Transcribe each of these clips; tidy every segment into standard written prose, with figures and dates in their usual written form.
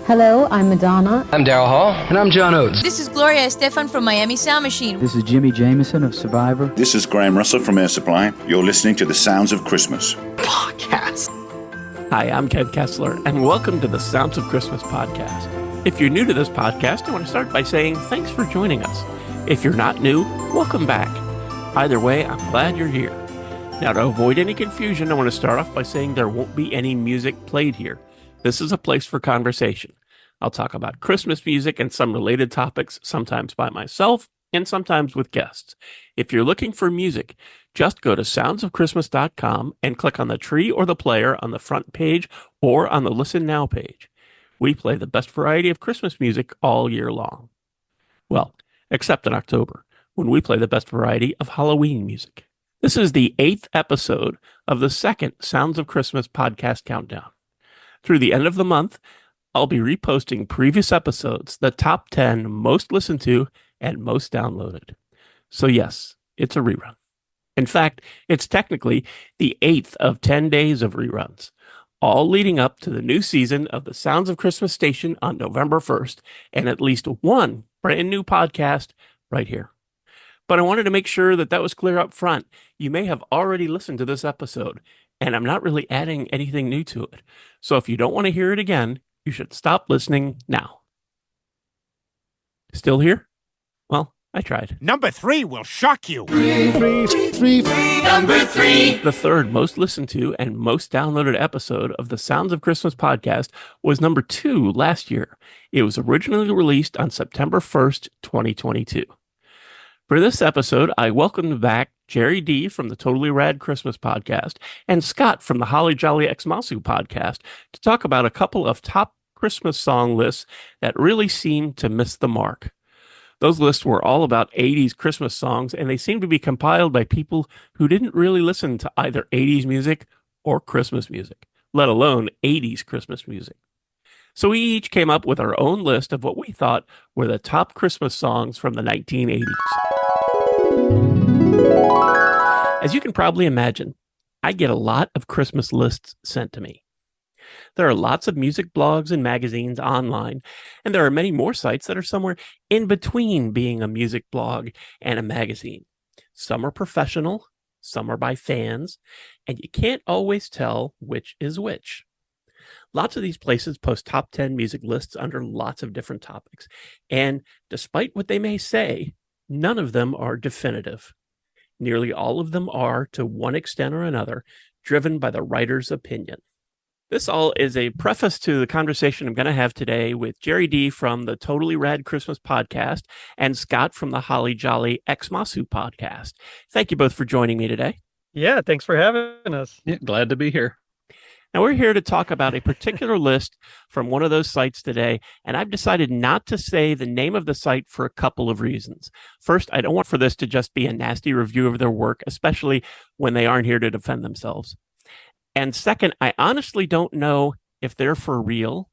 Hello, I'm Madonna. I'm Daryl Hall. And I'm John Oates. This is Gloria Estefan from Miami Sound Machine. This is Jimmy Jameson of Survivor. This is Graham Russell from Air Supply. You're listening to The Sounds of Christmas podcast. Hi, I'm Ken Kessler, and welcome to the Sounds of Christmas podcast. If you're new to this podcast, I want to start by saying thanks for joining us. If you're not new, welcome back. Either way, I'm glad you're here. Now, to avoid any confusion, I want to start off by saying there won't be any music played here. This is a place for conversation. I'll talk about Christmas music and some related topics, sometimes by myself and sometimes with guests. If you're looking for music, just go to soundsofchristmas.com and click on the tree or the player on the front page or on the Listen Now page. We play the best variety of Christmas music all year long. Well, except in October, when we play the best variety of Halloween music. This is the 8th episode of the second Sounds of Christmas podcast countdown. Through the end of the month, I'll be reposting previous episodes, the top 10 most listened to and most downloaded. So yes, it's a rerun. In fact, it's technically the 8th of 10 days of reruns, all leading up to the new season of the Sounds of Christmas station on November 1st, and at least one brand new podcast right here. But I wanted to make sure that was clear up front. You may have already listened to this episode, and I'm not really adding anything new to it. So if you don't want to hear it again, you should stop listening now. Still here? Well, I tried. Number 3 will shock you. Number 3. The third most listened to and most downloaded episode of the Sounds of Christmas podcast was number 2 last year. It was originally released on September 1st, 2022. For this episode, I welcomed back Gerry D from the Totally Rad Christmas podcast and Scott from the Holly Jolly Xmasu podcast to talk about a couple of top Christmas song lists that really seemed to miss the mark. Those lists were all about 80s Christmas songs, and they seemed to be compiled by people who didn't really listen to either 80s music or Christmas music, let alone 80s Christmas music. So we each came up with our own list of what we thought were the top Christmas songs from the 1980s. As you can probably imagine, I get a lot of Christmas lists sent to me. There are lots of music blogs and magazines online, and there are many more sites that are somewhere in between being a music blog and a magazine. Some are professional, some are by fans, and you can't always tell which is which. Lots of these places post top 10 music lists under lots of different topics, and despite what they may say, none of them are definitive. Nearly all of them are, to one extent or another, driven by the writer's opinion. This all is a preface to the conversation I'm going to have today with Gerry D from the Totally Rad Christmas podcast and Scott from the Holly Jolly Xmasu podcast. Thank you both for joining me today. Yeah, thanks for having us. Yeah, glad to be here. Now, we're here to talk about a particular list from one of those sites today, and I've decided not to say the name of the site for a couple of reasons. First, I don't want for this to just be a nasty review of their work, especially when they aren't here to defend themselves. And second, I honestly don't know if they're for real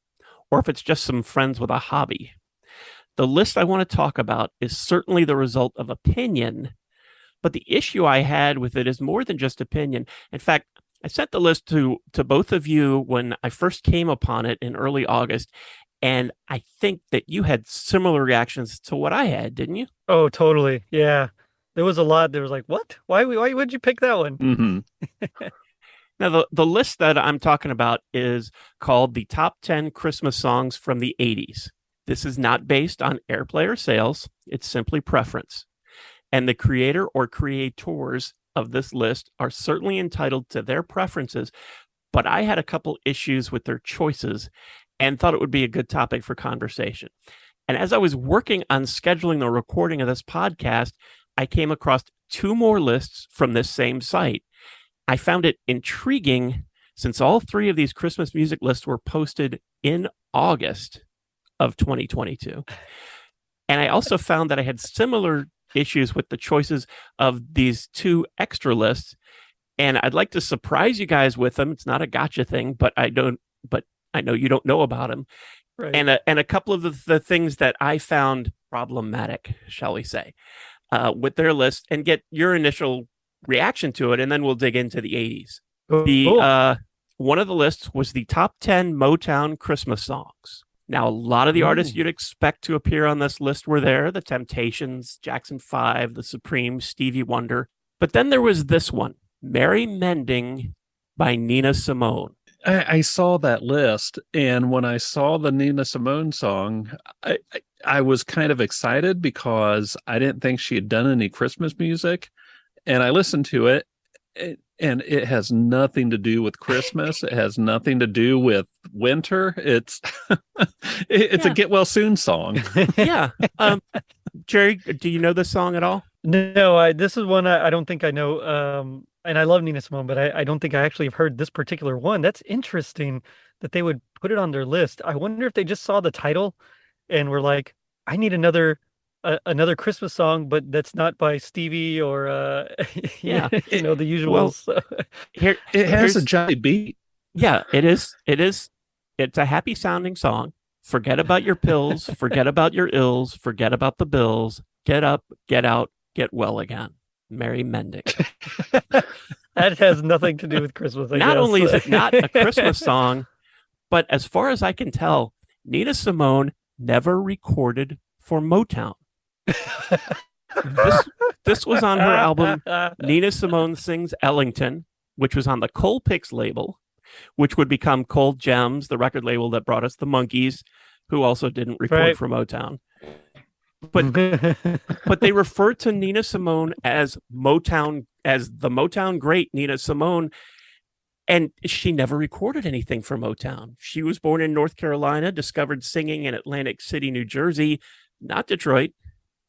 or if it's just some friends with a hobby. The list I want to talk about is certainly the result of opinion, but the issue I had with it is more than just opinion. In fact, I sent the list to both of you when I first came upon it in early August, and I think that you had similar reactions to what I had, didn't you? Oh, totally. Yeah. There was a lot. There was like, what? Why would you pick that one? Mm-hmm. Now, the list that I'm talking about is called the Top 10 Christmas Songs from the 80s. This is not based on airplay or sales. It's simply preference. And the creator or creators of this list are certainly entitled to their preferences, but I had a couple issues with their choices and thought it would be a good topic for conversation. And as I was working on scheduling the recording of this podcast, I came across 2 more lists from this same site. I found it intriguing since all 3 of these Christmas music lists were posted in August of 2022. And I also found that I had similar issues with the choices of these 2 extra lists, and I'd like to surprise you guys with them. It's not a gotcha thing, but I know you don't know about them. Right. And a couple of the things that I found problematic, shall we say, with their list, and get your initial reaction to it, and then we'll dig into the 80s. Cool. One of the lists was the top 10 Motown Christmas songs. Now, a lot of the artists Ooh. you'd expect to appear on this list were there: the Temptations, Jackson 5, the Supremes, Stevie Wonder. But then there was this one, Merry Mending by Nina Simone. I saw that list, and when I saw the Nina Simone song, I was kind of excited because I didn't think she had done any Christmas music, and I listened to it, and it has nothing to do with Christmas. It has nothing to do with winter. It's it's a get well soon song. Yeah. Gerry, do you know this song at all? No, this is one I don't think I know. And I love Nina Simone, but I don't think I actually have heard this particular one. That's interesting that they would put it on their list. I wonder if they just saw the title and were like, I need another Christmas song, but that's not by Stevie or Yeah. the Well, usuals. Here, It has a here's- jolly beat. yeah, it is. It's a happy sounding song. Forget about your pills, forget about your ills, forget about the bills. Get up, get out, get well again. Merry Mending. That has nothing to do with Christmas, I Not guess. only is it not a Christmas song, but as far as I can tell, Nina Simone never recorded for Motown. This was on her album Nina Simone Sings Ellington, which was on the Colpix label, which would become Cold Gems, the record label that brought us the Monkees, who also didn't record Right. for Motown. But they refer to Nina Simone as the Motown great Nina Simone, and she never recorded anything for Motown. She was born in North Carolina, discovered singing in Atlantic City, New Jersey, not Detroit,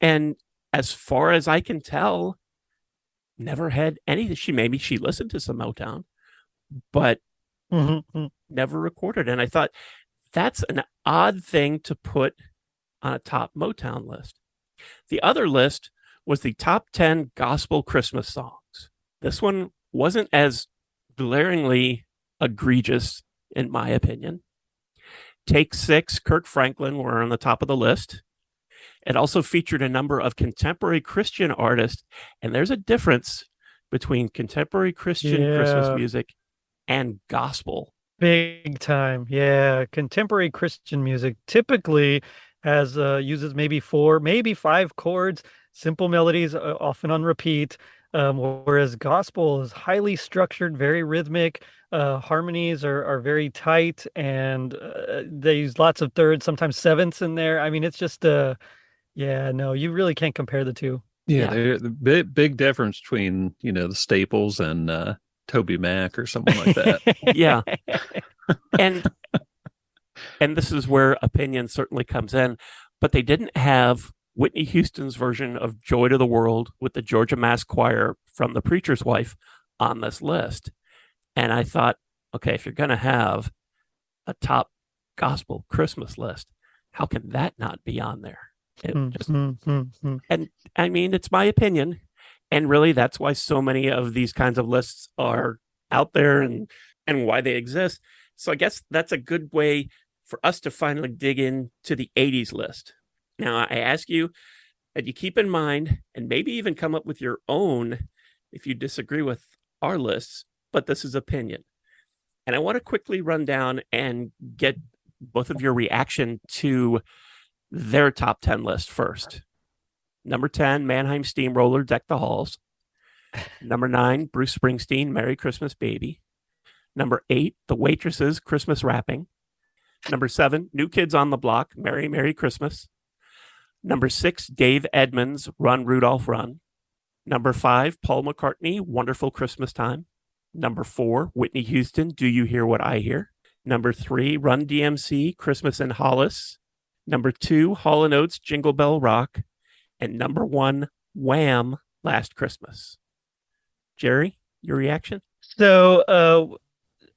and as far as I can tell, never had any. Maybe she listened to some Motown, but never recorded. And I thought that's an odd thing to put on a top Motown list. The other list was the top 10 gospel Christmas songs. This one wasn't as glaringly egregious, in my opinion. Take Six, Kirk Franklin were on the top of the list. It also featured a number of contemporary Christian artists, and there's a difference between contemporary Christian Christmas music and gospel. Big time. Yeah. Contemporary Christian music typically has uses maybe 4, maybe 5 chords, simple melodies, often on repeat. Whereas gospel is highly structured, very rhythmic. Harmonies are very tight, and they use lots of thirds, sometimes sevenths in there. I mean, it's just no, you really can't compare the two. Yeah, there's the big difference between the Staples and Toby Mac or someone like that. Yeah. And this is where opinion certainly comes in, but they didn't have Whitney Houston's version of Joy to the World with the Georgia Mass Choir from The Preacher's Wife on this list. And I thought, okay, if you're going to have a top gospel Christmas list, how can that not be on there? And I mean, it's my opinion. And really, that's why so many of these kinds of lists are out there and why they exist. So I guess that's a good way for us to finally dig into the 80s list. Now, I ask you that you keep in mind and maybe even come up with your own if you disagree with our lists, but this is opinion. And I want to quickly run down and get both of your reaction to their top 10 list first. Number 10, Mannheim Steamroller, Deck the Halls. Number 9, Bruce Springsteen, Merry Christmas, Baby. Number 8, The Waitresses, Christmas Wrapping. Number 7, New Kids on the Block, Merry, Merry Christmas. Number 6, Dave Edmunds, Run, Rudolph, Run. Number 5, Paul McCartney, Wonderful Christmas Time. Number 4, Whitney Houston, Do You Hear What I Hear? Number 3, Run DMC, Christmas in Hollis. Number 2, Hall & Oates, Jingle Bell Rock. And number 1, Wham! Last Christmas. Gerry, your reaction? So,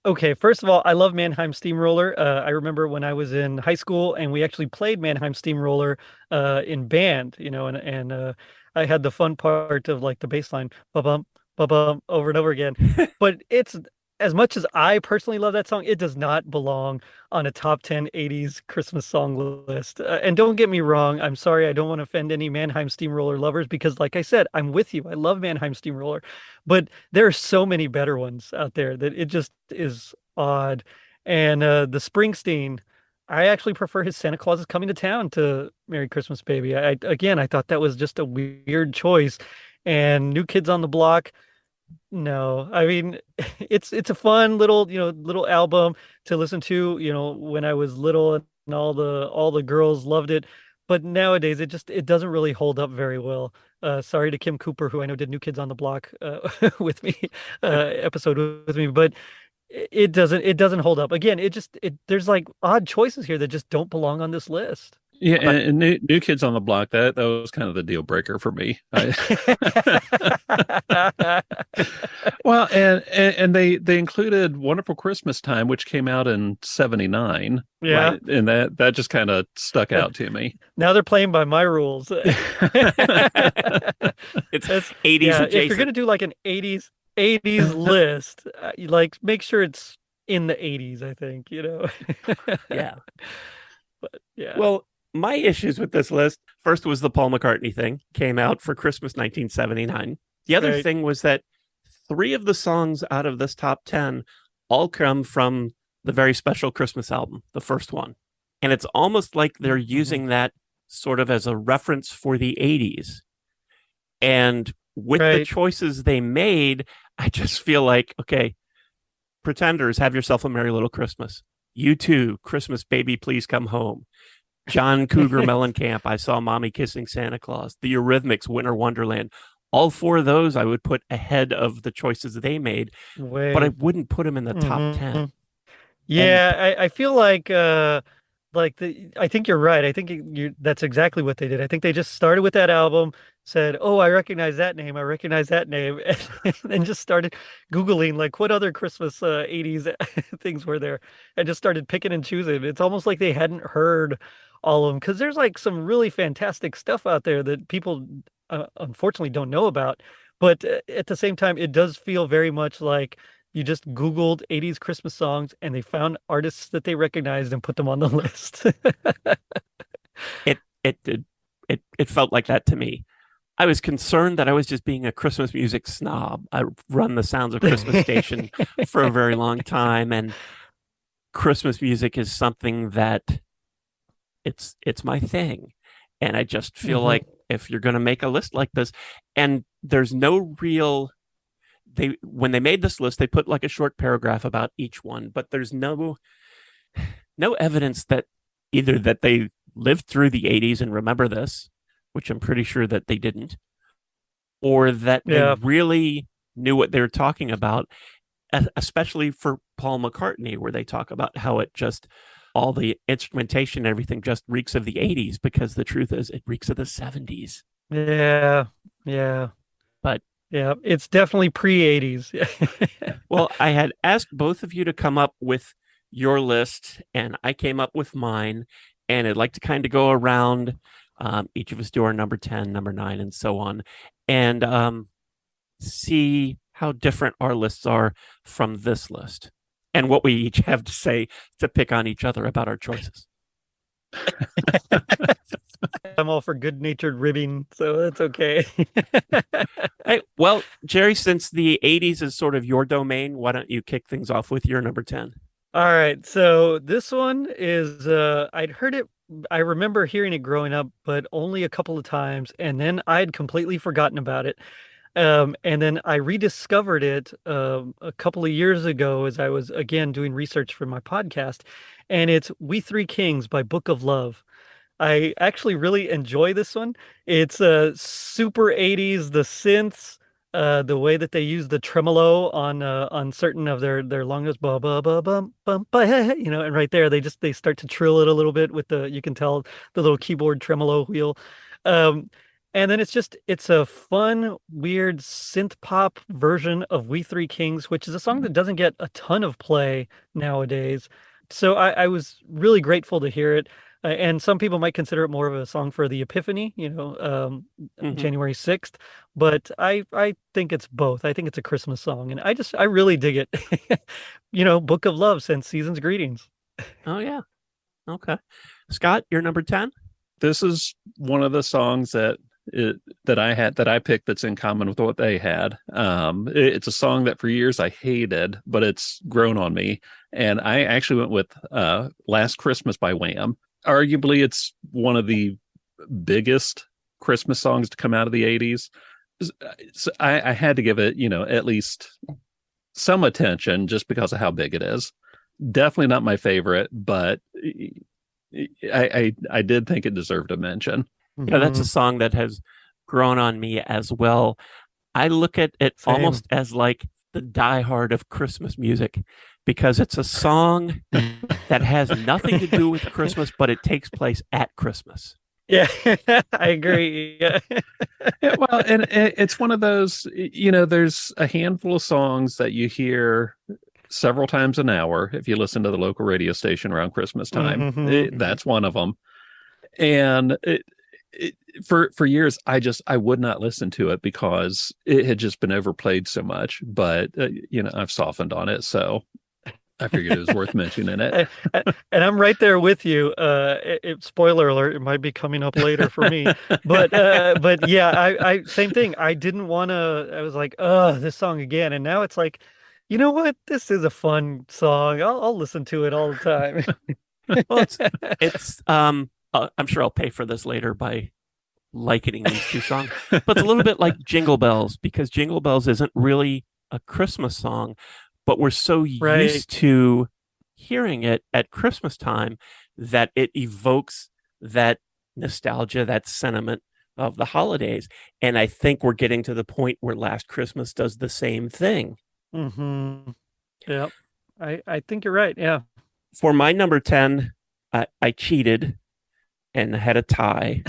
okay, first of all, I love Mannheim Steamroller. I remember when I was in high school and we actually played Mannheim Steamroller in band, and I had the fun part of like the bass line, ba-bum, ba-bum, over and over again. But it's, as much as I personally love that song, it does not belong on a top 10 80s Christmas song list. And don't get me wrong, I'm sorry, I don't want to offend any Mannheim Steamroller lovers because, like I said, I'm with you. I love Mannheim Steamroller, but there are so many better ones out there that it just is odd. And the Springsteen I actually prefer his Santa Claus is Coming to Town to Merry Christmas Baby. I thought that was just a weird choice. And New Kids on the Block, no. I mean, it's a fun little, little album to listen to, when I was little and all the girls loved it. But nowadays it doesn't really hold up very well. Sorry to Kim Cooper, who I know did New Kids on the Block with me, episode with me, but it doesn't hold up. Again, there's like odd choices here that just don't belong on this list. Yeah, and New Kids on the Block, that was kind of the deal breaker for me. Well, and they included Wonderful Christmas Time, which came out in '79. Yeah. Right? And that just kind of stuck out to me. Now they're playing by my rules. It's 80s Yeah, adjacent. if you're gonna do like an 80s list, you like make sure it's in the 80s, I think, Yeah. But yeah. Well, my issues with this list, first was the Paul McCartney thing, came out for Christmas 1979. The other Right. thing was that 3 of the songs out of this top 10 all come from the very special Christmas album, the first one. And it's almost like they're using that sort of as a reference for the 80s. And with the Right. choices they made, I just feel like, okay, Pretenders, Have Yourself a Merry Little Christmas. U2, Christmas Baby, Please Come Home. John Cougar Mellencamp, I Saw Mommy Kissing Santa Claus. The Eurythmics, Winter Wonderland. All 4 of those I would put ahead of the choices they made, but I wouldn't put them in the top 10. Yeah, I feel like I think you're right. I think that's exactly what they did. I think they just started with that album, said, "Oh, I recognize that name. I recognize that name," and just started Googling like what other Christmas 80s things were there, and just started picking and choosing. It's almost like they hadn't heard all of them because there's like some really fantastic stuff out there that people unfortunately don't know about. But at the same time, it does feel very much like you just Googled 80s Christmas songs and they found artists that they recognized and put them on the list. It felt like that to me. I was concerned that I was just being a Christmas music snob. I run the Sounds of Christmas station for a very long time, and Christmas music is something that it's my thing. And I just feel like if you're going to make a list like this, and there's no real, when they made this list, they put like a short paragraph about each one, but there's no evidence that either that they lived through the 80s and remember this, which I'm pretty sure that they didn't, or that they really knew what they were talking about, especially for Paul McCartney, where they talk about how it just, all the instrumentation and everything just reeks of the 80s, because the truth is it reeks of the 70s. Yeah. But yeah, it's definitely pre-80s. Well, I had asked both of you to come up with your list, and I came up with mine, and I'd like to kind of go around, each of us do our number 10, number 9, and so on, and see how different our lists are from this list, and what we each have to say to pick on each other about our choices. I'm all for good-natured ribbing, so that's okay. Hey, well, Gerry, since the 80s is sort of your domain, why don't you kick things off with your number 10? All right, so this one is I'd heard it, I remember hearing it growing up, but only a couple of times, and then I'd completely forgotten about it. And then I rediscovered it a couple of years ago as I was again doing research for my podcast, and it's "We Three Kings" by Book of Love. I actually really enjoy this one. It's super 80s, the synths, the way that they use the tremolo on certain of their longest ba ba ba bum bum ba, and right there they start to trill it a little bit with you can tell the little keyboard tremolo wheel. And then it's a fun, weird synth pop version of "We Three Kings," which is a song that doesn't get a ton of play nowadays. So I was really grateful to hear it. And some people might consider it more of a song for the Epiphany, January 6th. But I think it's both. I think it's a Christmas song, and I really dig it. Book of Love sends season's greetings. Oh, yeah. Okay. Scott, you're number 10? This is one of the songs that that I picked that's in common with what they had. It's a song that for years I hated, but it's grown on me. And I actually went with Last Christmas by Wham. Arguably, it's one of the biggest Christmas songs to come out of the 80s. So I had to give it, at least some attention just because of how big it is. Definitely not my favorite, but I did think it deserved a mention. Yeah, that's a song that has grown on me as well. I look at it almost as like the Die Hard of Christmas music, because it's a song that has nothing to do with Christmas, but it takes place at Christmas. Yeah, I agree. Yeah. Yeah, well, and it's one of those, there's a handful of songs that you hear several times an hour if you listen to the local radio station around Christmas time. That's one of them. And for years, I would not listen to it because it had just been overplayed so much. But I've softened on it, so I figured it was worth mentioning it. And I'm right there with you. Spoiler alert, it might be coming up later for me. But yeah, I same thing. I didn't want to. I was like, this song again. And now it's like, you know what? This is a fun song. I'll listen to it all the time. Well, it's I'm sure I'll pay for this later by likening these two songs. But it's a little bit like Jingle Bells, because Jingle Bells isn't really a Christmas song, but we're so used to hearing it at Christmas time that it evokes that nostalgia, that sentiment of the holidays. And I think we're getting to the point where Last Christmas does the same thing. Mm-hmm. Yeah, I think you're right. Yeah. For my number 10, I cheated and had a tie.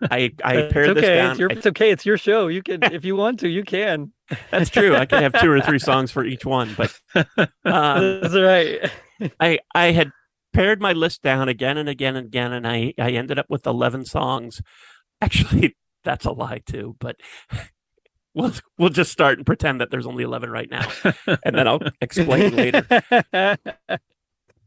I pared this down. It's okay. It's your show. You can, if you want to, you can. That's true. I can have 2 or 3 songs for each one, but that's right. I had pared my list down again and again and again, and I ended up with 11 songs. Actually, that's a lie too, but we'll just start and pretend that there's only 11 right now, and then I'll explain later.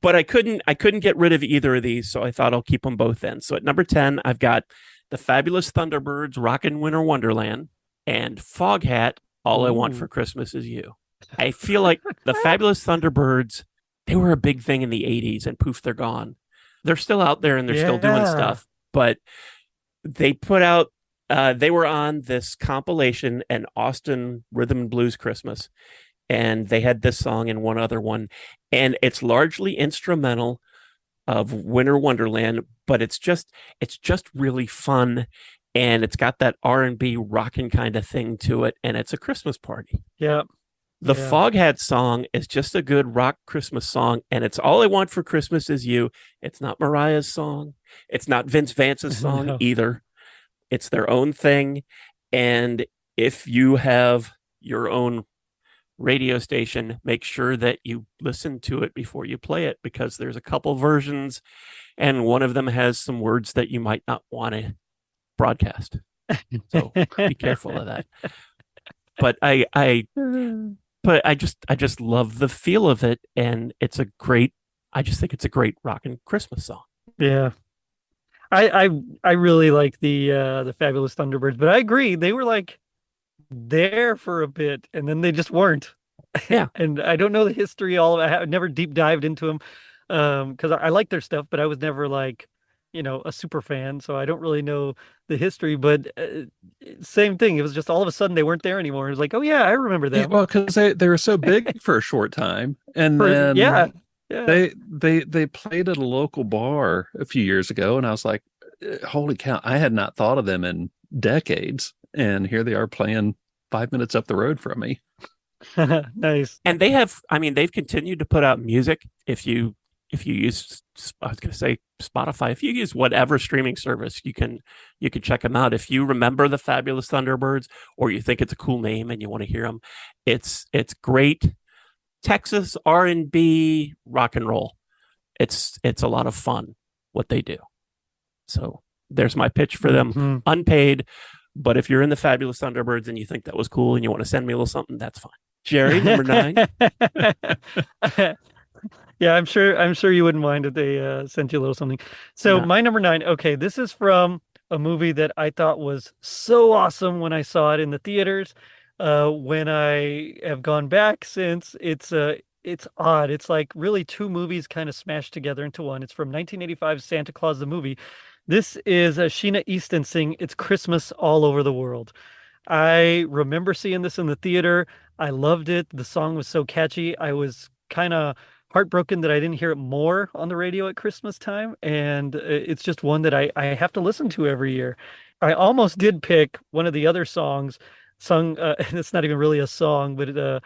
But I couldn't get rid of either of these, so I thought I'll keep them both in. So at number 10, I've got the Fabulous Thunderbirds' Rockin' Winter Wonderland and Foghat, All I Want for Christmas Is You. I feel like the Fabulous Thunderbirds, they were a big thing in the 80s, and poof, they're gone. They're still out there and they're still doing stuff, but they put out, they were on this compilation, An Austin Rhythm and Blues Christmas, and they had this song and one other one, and it's largely instrumental of Winter Wonderland, but it's just really fun, and it's got that R&B rockin' kind of thing to it, and it's a Christmas party. Yeah. The Foghat song is just a good rock Christmas song, and it's All I Want for Christmas Is You. It's not Mariah's song. It's not Vince Vance's song either. It's their own thing, and if you have your own radio station, make sure that you listen to it before you play it, because there's a couple versions and one of them has some words that you might not want to broadcast. So be careful of that. But I just love the feel of it, and I just think it's a great rockin' Christmas song. Yeah. I really like the Fabulous Thunderbirds, but I agree, they were like there for a bit and then they just weren't. Yeah. And I don't know the history all of it. I never deep dived into them because I like their stuff, but I was never like, a super fan, so I don't really know the history. But same thing, it was just all of a sudden they weren't there anymore. It was like, oh yeah, I remember them. Yeah, well, because they were so big for a short time, and then they played at a local bar a few years ago, and I was like, holy cow, I had not thought of them in decades, and here they are playing 5 minutes up the road from me. Nice. And they've continued to put out music. If you use, I was going to say Spotify, if you use whatever streaming service, you can check them out. If you remember the Fabulous Thunderbirds, or you think it's a cool name and you want to hear them, it's great Texas R&B rock and roll. It's a lot of fun what they do. So there's my pitch for them, unpaid. But if you're in the Fabulous Thunderbirds and you think that was cool and you want to send me a little something, that's fine. Gerry, number 9. Yeah, I'm sure you wouldn't mind if they sent you a little something. So my number 9, okay, this is from a movie that I thought was so awesome when I saw it in the theaters. When I have gone back since, it's odd. It's like really two movies kind of smashed together into one. It's from 1985's Santa Claus the movie. This is Sheena Easton sing "It's Christmas All Over the World." I remember seeing this in the theater. I loved it. The song was so catchy. I was kind of heartbroken that I didn't hear it more on the radio at Christmas time. And it's just one that I have to listen to every year. I almost did pick one of the other songs sung, it's not even really a song, but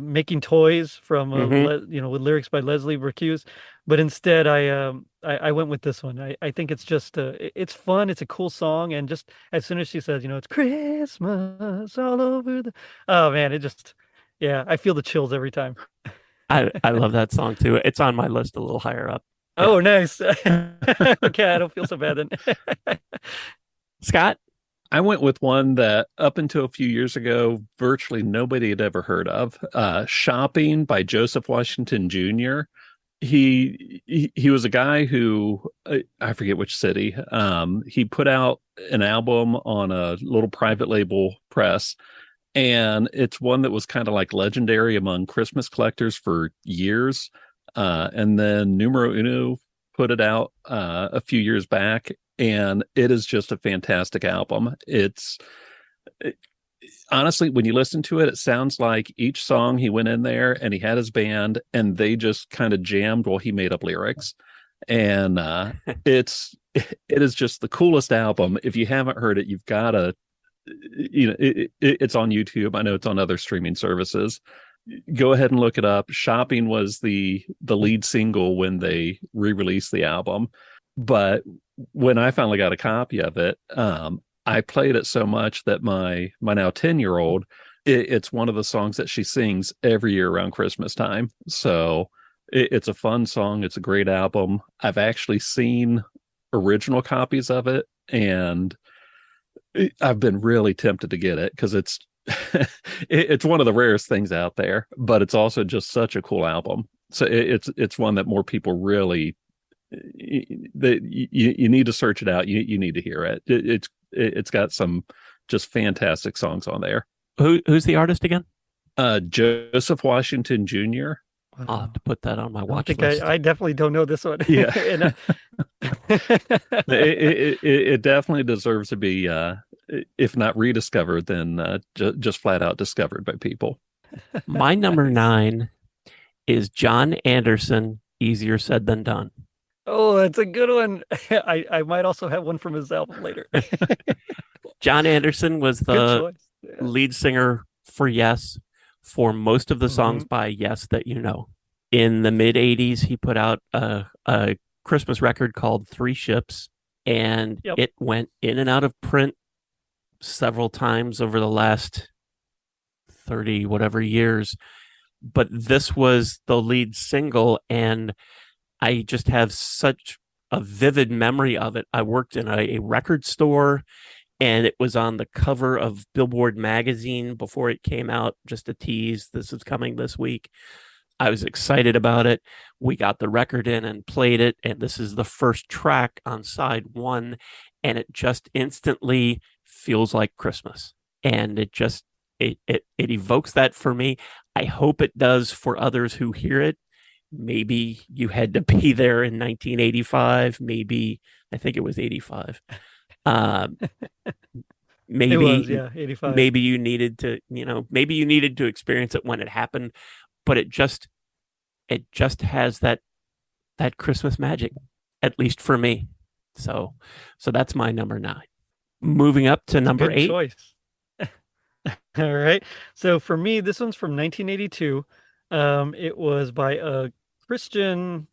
Making Toys from, Hmm. with lyrics by Leslie Burkus. But instead, I went with this one. I think it's just, it's fun. It's a cool song. And just as soon as she says, it's Christmas all over oh man, yeah, I feel the chills every time. I love that song too. It's on my list a little higher up. Yeah. Oh, nice. Okay, I don't feel so bad then. Scott? I went with one that up until a few years ago, virtually nobody had ever heard of. Shopping by Joseph Washington Jr. He was a guy who I forget which city. He put out an album on a little private label press, and it's one that was kind of like legendary among Christmas collectors for years. And then Numero Uno put it out a few years back, and it is just a fantastic album. Honestly, when you listen to it, it sounds like each song he went in there and he had his band and they just kind of jammed while he made up lyrics. And it is just the coolest album. If you haven't heard it, you've got to, it's on YouTube. I know it's on other streaming services. Go ahead and look it up. Shopping was the lead single when they re-released the album. But when I finally got a copy of it, I played it so much that my now 10-year-old, it's one of the songs that she sings every year around Christmas time. So it's a fun song. It's a great album. I've actually seen original copies of it, and I've been really tempted to get it because it's it's one of the rarest things out there, but it's also just such a cool album. So it's one that more people really that you need to search it out. You need to hear it. It's got some just fantastic songs on there. Who's the artist again? Joseph Washington Jr. I'll have to put that on my I watch think list. I definitely don't know this one. Yeah. And, It definitely deserves to be, if not rediscovered, then just flat out discovered by people. My number 9 is John Anderson, Easier Said Than Done. Oh, that's a good one. I might also have one from his album later. John Anderson was Good the choice. Yeah. lead singer for Yes for most of the songs by Yes that you know. In the mid 80s, he put out a Christmas record called Three Ships, and it went in and out of print several times over the last 30 whatever years. But this was the lead single, and I just have such a vivid memory of it. I worked in a record store, and it was on the cover of Billboard magazine before it came out, just a tease. This is coming this week. I was excited about it. We got the record in and played it, and this is the first track on side 1, and it just instantly feels like Christmas. And it just it evokes that for me. I hope it does for others who hear it. Maybe you had to be there in 1985. Maybe I think it was 85. Maybe It was, 85. Maybe you needed to, maybe you needed to experience it when it happened, but it just has that Christmas magic, at least for me. So that's my number 9. Moving up to number 8. Choice. All right. So for me, this one's from 1982. It was by a Christian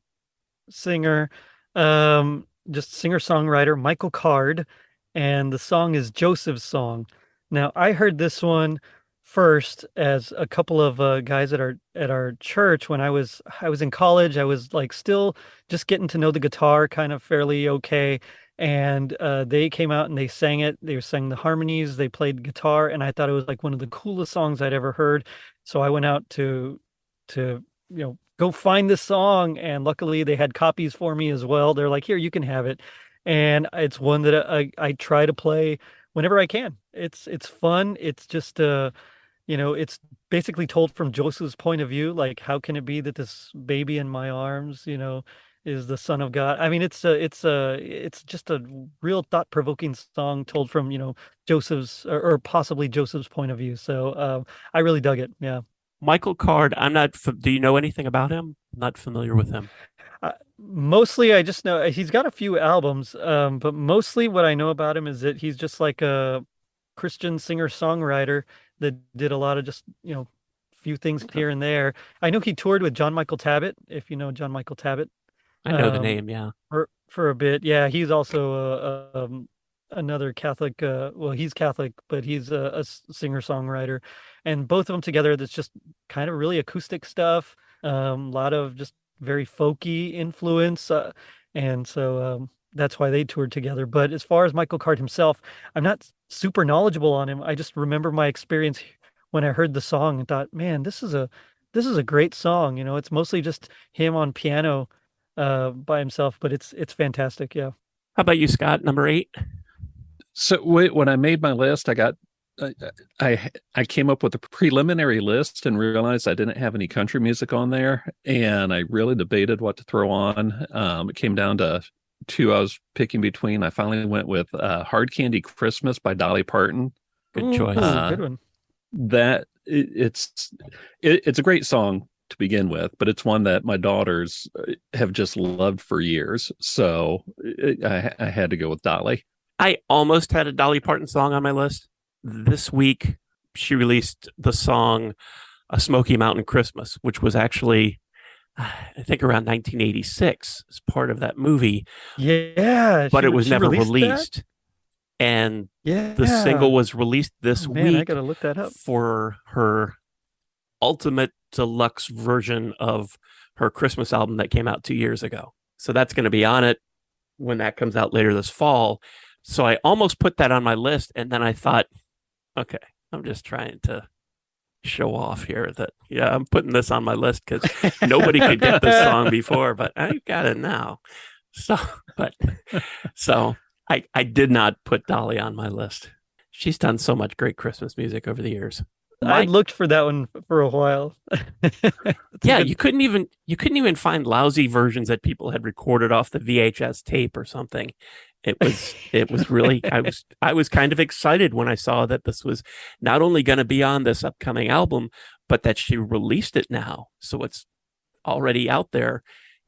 singer, just singer-songwriter, Michael Card, and the song is Joseph's Song. Now, I heard this one first as a couple of guys at our church when I was in college. I was like still just getting to know the guitar kind of fairly okay. And they came out and they sang it. They sang the harmonies. They played guitar, and I thought it was like one of the coolest songs I'd ever heard. So I went out to go find this song, and luckily they had copies for me as well. They're like, here, you can have it. and it's one that I try to play whenever I can. It's fun. It's just it's basically told from Joseph's point of view. Like, how can it be that this baby in my arms, is the son of God? I mean, it's just a real thought-provoking song told from, Joseph's or possibly Joseph's point of view. So I really dug it. Yeah. Michael Card, do you know anything about him? I'm not familiar with him. Mostly, I just know he's got a few albums, but mostly what I know about him is that he's just like a Christian singer-songwriter that did a lot of just, few things here and there. I know he toured with John Michael Tabbitt, if you know John Michael Tabbitt, I know the name, yeah. for a bit. Yeah, he's also another Catholic. Well, he's Catholic, but he's a singer-songwriter, and both of them together, that's just kind of really acoustic stuff. A lot of just very folky influence, and so that's why they toured together. But as far as Michael Card himself, I'm not super knowledgeable on him. I just remember my experience when I heard the song and thought, man, this is a great song. It's mostly just him on piano by himself, but it's fantastic. Yeah. How about you, Scott? Number 8? So when I made my list, I came up with a preliminary list and realized I didn't have any country music on there, and I really debated what to throw on. It came down to two I was picking between. I finally went with "Hard Candy Christmas" by Dolly Parton. Good choice. Good one. It's a great song to begin with, but it's one that my daughters have just loved for years. So I had to go with Dolly. I almost had a Dolly Parton song on my list. This week, she released the song "A Smoky Mountain Christmas," which was actually, I think, around 1986 as part of that movie. Yeah, but it was never released. That? And yeah, the single was released this week. I gotta look that up. For her ultimate deluxe version of her Christmas album that came out 2 years ago. So that's going to be on it when that comes out later this fall. So I almost put that on my list, and then I thought, okay, I'm just trying to show off here that, yeah, I'm putting this on my list because nobody could get this song before, but I got it now. So I did not put Dolly on my list. She's done so much great Christmas music over the years. I looked for that one for a while. Yeah, you couldn't even find lousy versions that people had recorded off the VHS tape or something. It was really, I was kind of excited when I saw that this was not only going to be on this upcoming album, but that she released it now. So it's already out there,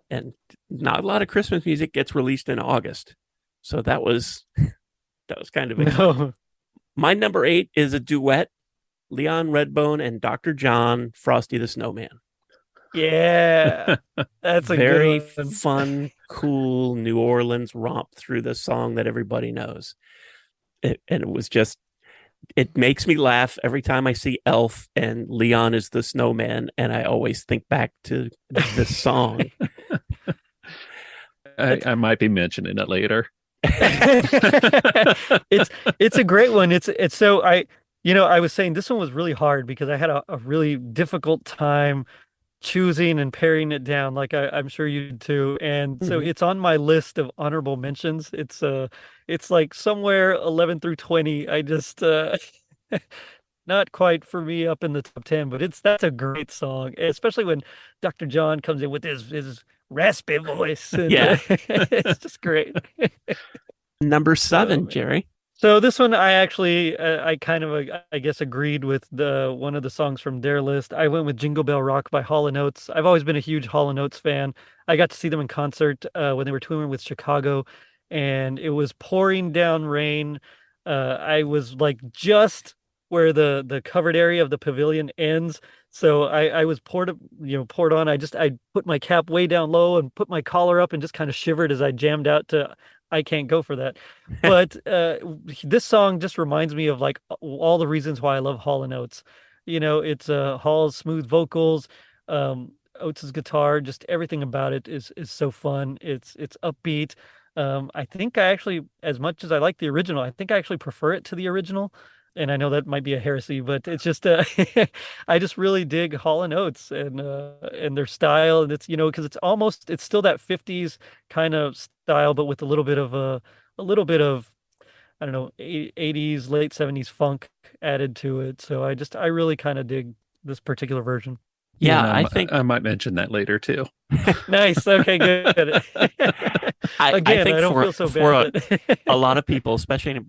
and not a lot of Christmas music gets released in August. So that was kind of exciting. No. My number 8 is a duet, Leon Redbone and Dr. John, Frosty the Snowman. Yeah, that's a very good one. fun, cool New Orleans romp through the song that everybody knows. And it was just, it makes me laugh every time I see Elf and Leon is the snowman, and I always think back to this song. I might be mentioning it later. It's a great one. It's so I was saying this one was really hard because I had a really difficult time choosing and paring it down, like I'm sure you did too. And so it's on my list of honorable mentions. It's like somewhere 11 through 20. I just not quite for me up in the top 10, but that's a great song, especially when Dr. John comes in with his raspy voice. And, yeah, it's just great. Number 7, Jerry. So this one, I actually, I kind of, I guess, agreed with one of the songs from their list. I went with Jingle Bell Rock by Hall & Oates. I've always been a huge Hall & Oates fan. I got to see them in concert when they were touring with Chicago, and it was pouring down rain. I was like just where the covered area of the pavilion ends. So I was poured on. I put my cap way down low and put my collar up and just kind of shivered as I jammed out to I Can't Go For That. But this song just reminds me of like all the reasons why I love Hall & Oates. It's Hall's smooth vocals, Oates' guitar, just everything about it is so fun. It's upbeat. I think I actually, as much as I like the original, I think I actually prefer it to the original. and I know that might be a heresy, but it's just I just really dig Hall and Oates and their style, and it's because it's still that 50s kind of style, but with a little bit of I don't know 80s late 70s funk added to it. So I really kind of dig this particular version. Yeah, and I think I might mention that later too. Nice. Okay, good. I Again, think I don't for feel so for bad. a lot of people, especially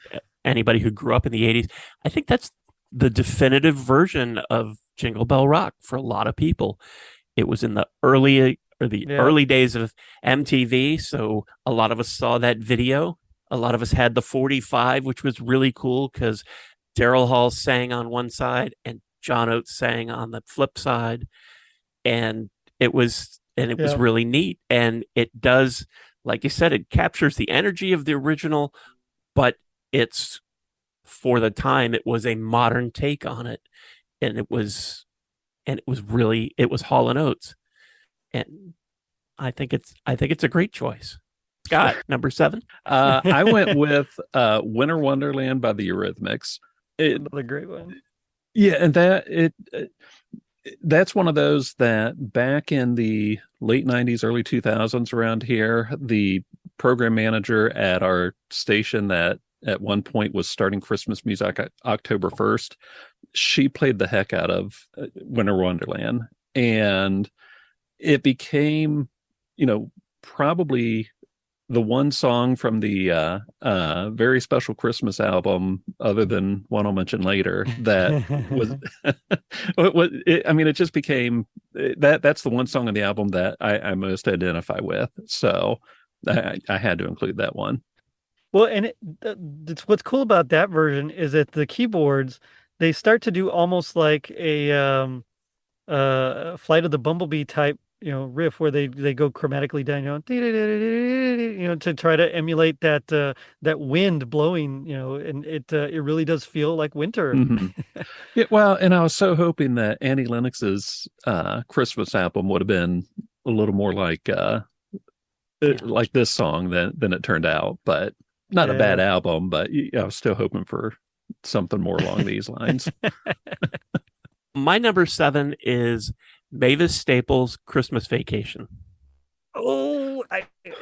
anybody who grew up in the 80s, I think that's the definitive version of Jingle Bell Rock for a lot of people. It was in the Yeah. early days of MTV, so a lot of us saw that video. A lot of us had the 45, which was really cool because Daryl Hall sang on one side and John Oates sang on the flip side, and it was Yeah. really neat. And it does, like you said, it captures the energy of the original, but it's for the time it was a modern take on it, and it was Hall and Oates, and I think it's a great choice. Scott, number 7. I went with Winter Wonderland by the Eurythmics. Another great one. Yeah, and that's one of those that back in the late 90s, early 2000s around here, the program manager at our station that at one point was starting Christmas music October 1st, she played the heck out of Winter Wonderland. And it became, probably the one song from the very special Christmas album, other than one I'll mention later, that was, it just became that's the one song on the album that I most identify with. So I had to include that one. Well, and it's what's cool about that version is that the keyboards, they start to do almost like a Flight of the Bumblebee type, riff where they go chromatically down, to try to emulate that wind blowing, and it really does feel like winter. Mm-hmm. Yeah, well, and I was so hoping that Annie Lennox's Christmas album would have been a little more like this song than it turned out, but not a bad album, but I was still hoping for something more along these lines. My number 7 is Mavis Staples' Christmas Vacation. Oh,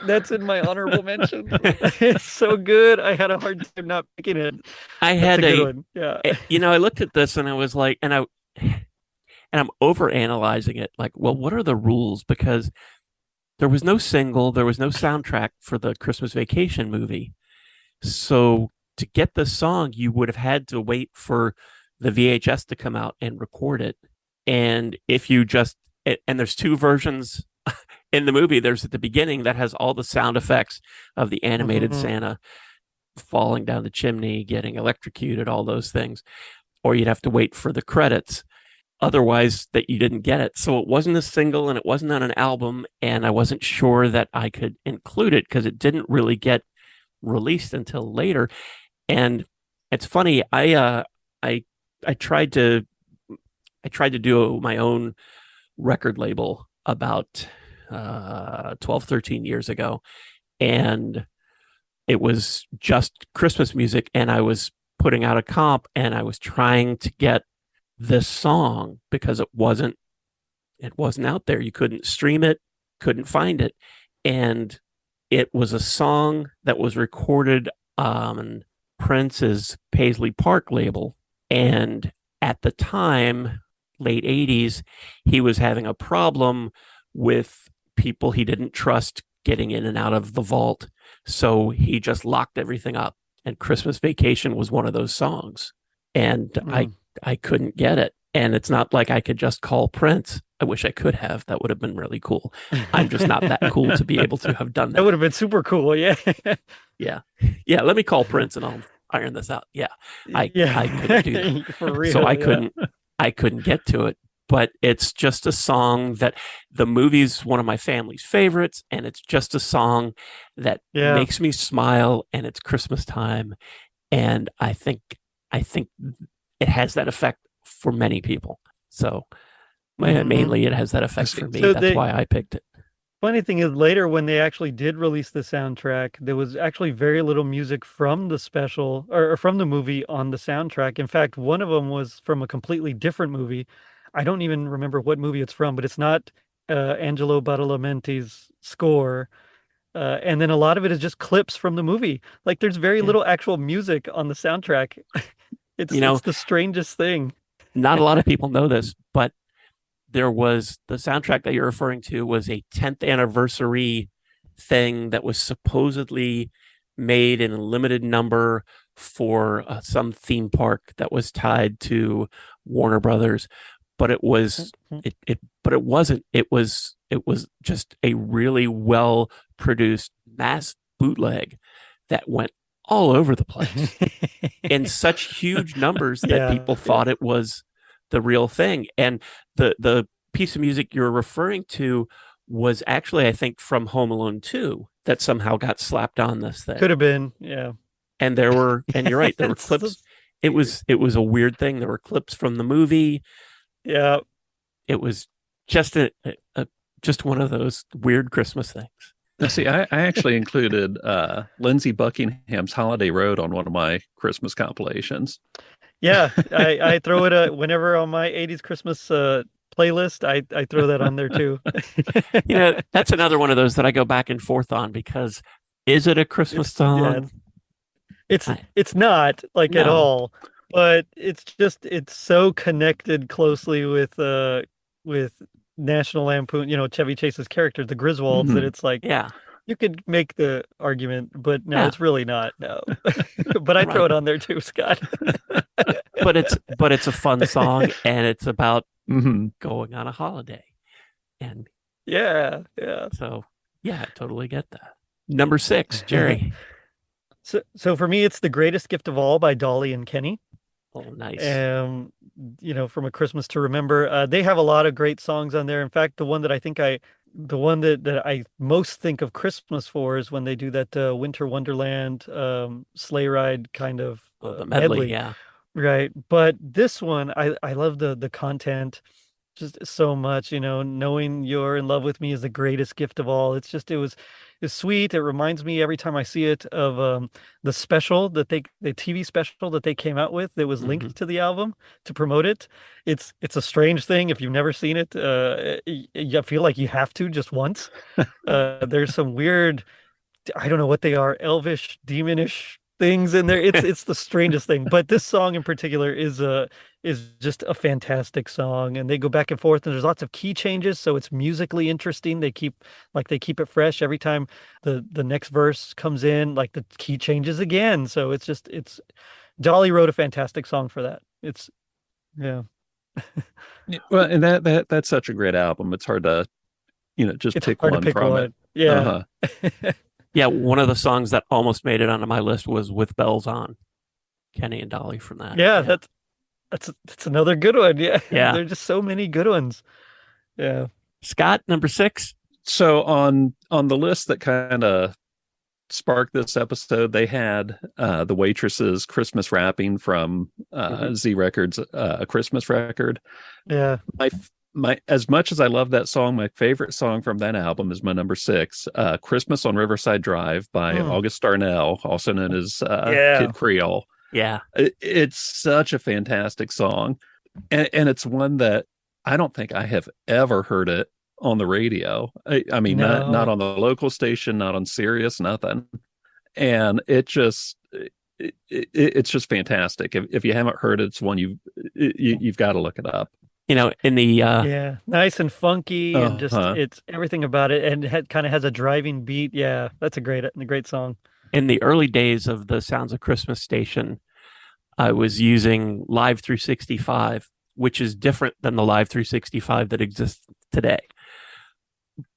that's in my honorable mention. It's so good. I had a hard time not picking it. I That's had a good one. Yeah. I looked at this and I was like, and I'm over analyzing it. Like, well, what are the rules? Because there was no single, there was no soundtrack for the Christmas Vacation movie. So to get the song, you would have had to wait for the VHS to come out and record it. And if you and there's 2 versions in the movie. There's at the beginning that has all the sound effects of the animated Santa falling down the chimney, getting electrocuted, all those things. Or you'd have to wait for the credits. Otherwise, that you didn't get it. So it wasn't a single and it wasn't on an album. And I wasn't sure that I could include it because it didn't really get released until later. And it's funny. I tried to do my own record label about 12, 13 years ago. And it was just Christmas music. And I was putting out a comp and I was trying to get this song because it wasn't out there. You couldn't stream it, couldn't find it. And it was a song that was recorded on Prince's Paisley Park label. And at the time, late 80s, he was having a problem with people he didn't trust getting in and out of the vault. So he just locked everything up. And Christmas Vacation was one of those songs. And I couldn't get it. And it's not like I could just call Prince. I wish I could have. That would have been really cool. I'm just not that cool to be able to have done that. That would have been super cool. Yeah. Yeah. Let me call Prince and I'll iron this out. Yeah. I couldn't do that. For real, so I couldn't get to it. But it's just a song that the movie's one of my family's favorites. And it's just a song that makes me smile. And it's Christmas time. And I think it has that effect for many people. So mainly it has that effect for me. That's why I picked it. Funny thing is, later when they actually did release the soundtrack, there was actually very little music from the special or from the movie on the soundtrack. In fact, one of them was from a completely different movie. I don't even remember what movie it's from, but it's not Angelo Badalamenti's score. And then a lot of it is just clips from the movie. Like there's very Yeah. little actual music on the soundtrack. It's the strangest thing. Not a lot of people know this, but there was the soundtrack that you're referring to was a 10th anniversary thing that was supposedly made in a limited number for some theme park that was tied to Warner Brothers, but it was but it wasn't. It was just a really well produced mass bootleg that went all over the place in such huge numbers that people thought it was the real thing. And the piece of music you're referring to was actually, I think, from Home Alone 2 that somehow got slapped on this thing. Could have been, yeah. And and you're right, there were clips. It was a weird thing. There were clips from the movie. Yeah. It was just just one of those weird Christmas things. Now, see, I actually included Lindsey Buckingham's Holiday Road on one of my Christmas compilations. Yeah, I throw it whenever on my 80s Christmas playlist. I throw that on there too. That's another one of those that I go back and forth on because is it a Christmas song? Yeah, it's not like at all, but it's so connected closely with National Lampoon, Chevy Chase's character, the Griswolds, that it's like, you could make the argument, but no, it's really not. No, but I throw it on there too, Scott. but it's a fun song, and it's about going on a holiday, and yeah. So I totally get that. Number 6, Gerry. So for me, it's The Greatest Gift of All by Dolly and Kenny. Oh, nice. From A Christmas to Remember. They have a lot of great songs on there. In fact, the one that I most think of Christmas for is when they do that Winter Wonderland sleigh ride kind of the medley, yeah. Right. But this one, I love the content just so much, knowing you're in love with me is the greatest gift of all. It's sweet. It reminds me every time I see it of the special the TV special that they came out with that was linked to the album to promote it. It's a strange thing. If you've never seen it, you feel like you have to just once. There's some weird, I don't know what they are, elvish, demonish things in there. It's the strangest thing. But this song in particular is just a fantastic song, and they go back and forth, and there's lots of key changes, so it's musically interesting. They keep it fresh every time the next verse comes in, like the key changes again. So it's Dolly wrote a fantastic song for that. Yeah. Well, and that's such a great album. It's hard to just pick one from it. Yeah. Yeah, one of the songs that almost made it onto my list was With Bells On. Kenny and Dolly from that. Yeah, that's another good one. Yeah. Yeah. There's just so many good ones. Yeah. Scott, number 6. So on the list that kind of sparked this episode, they had the Waitresses Christmas Wrapping from Z Records, a Christmas record. Yeah. My as much as I love that song, my favorite song from that album is my number 6, Christmas on Riverside Drive by August Darnell, also known as Kid Creole. Yeah. It's such a fantastic song. And it's one that I don't think I have ever heard it on the radio. I mean, not on the local station, not on Sirius, nothing. And it's just fantastic. If you haven't heard it, it's one you've got to look it up. In the nice and funky, and just it's everything about it, and it kind of has a driving beat. Yeah, that's a great song. In the early days of the Sounds of Christmas station, I was using Live 365, which is different than the Live 365 that exists today.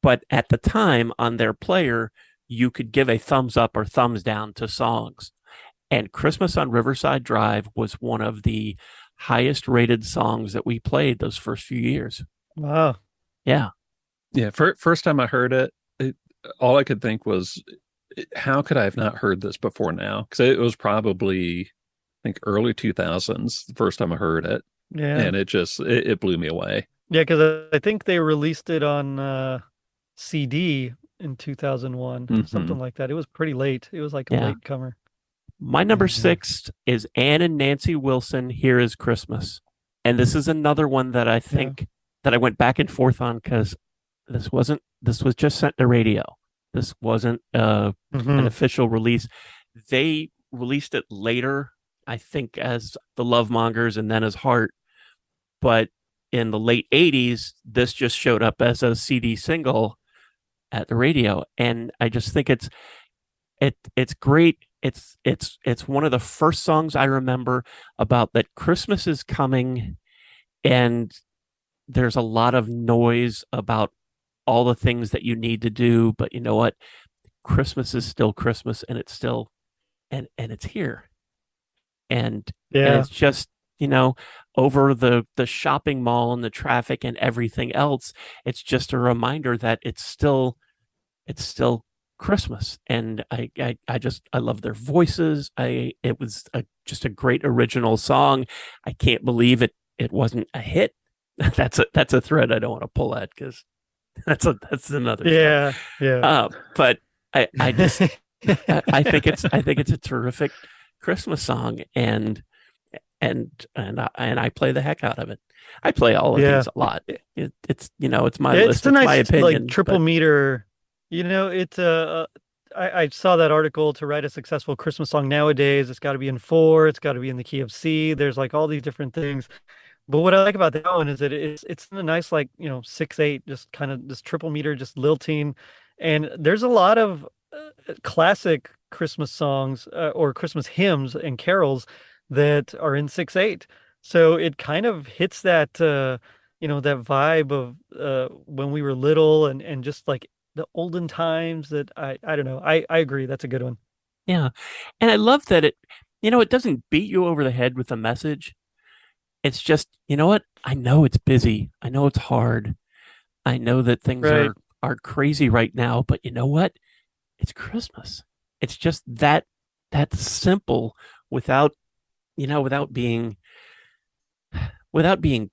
But at the time, on their player, you could give a thumbs up or thumbs down to songs. And Christmas on Riverside Drive was one of the highest rated songs that we played those first few years. Wow. Yeah. Yeah. First time I heard it, all I could think was, how could I have not heard this before now? Because it was probably, I think, early 2000s, the first time I heard it. Yeah. And it blew me away. Yeah, because I think they released it on CD in 2001, Mhm. something like that. It was pretty late. It was like a Yeah. late comer. My number Yeah. 6 is Anne and Nancy Wilson, Here is Christmas. And this is another one that I think that I went back and forth on because this was just sent to radio. This wasn't an official release. They released it later, I think, as The Lovemongers and then as Heart. But in the late 80s, this just showed up as a CD single at the radio. And I just think it's great. It's one of the first songs I remember about that Christmas is coming, and there's a lot of noise about all the things that you need to do, but you know what? Christmas is still Christmas, and it's still and it's here. And it's just, over the shopping mall and the traffic and everything else, it's just a reminder that it's still Christmas. And I love their voices. It was just a great original song. I can't believe it wasn't a hit. That's a thread I don't want to pull at because that's another show. But I just I think it's a terrific Christmas song, and I play the heck out of it. I play all of these a lot. It's my list. It's a nice, my opinion, like triple meter. I saw that article. To write a successful Christmas song nowadays, it's got to be in 4. It's got to be in the key of C. There's like all these different things. But what I like about that one is that it's in a nice, like, 6/8, just kind of this triple meter, just lilting. And there's a lot of classic Christmas songs or Christmas hymns and carols that are in 6/8. So it kind of hits that, that vibe of when we were little and just like the olden times that I don't know. I agree. That's a good one. Yeah. And I love that it doesn't beat you over the head with a message. It's just, you know what? I know it's busy. I know it's hard. I know that things are crazy right now, but you know what? It's Christmas. It's just that simple without being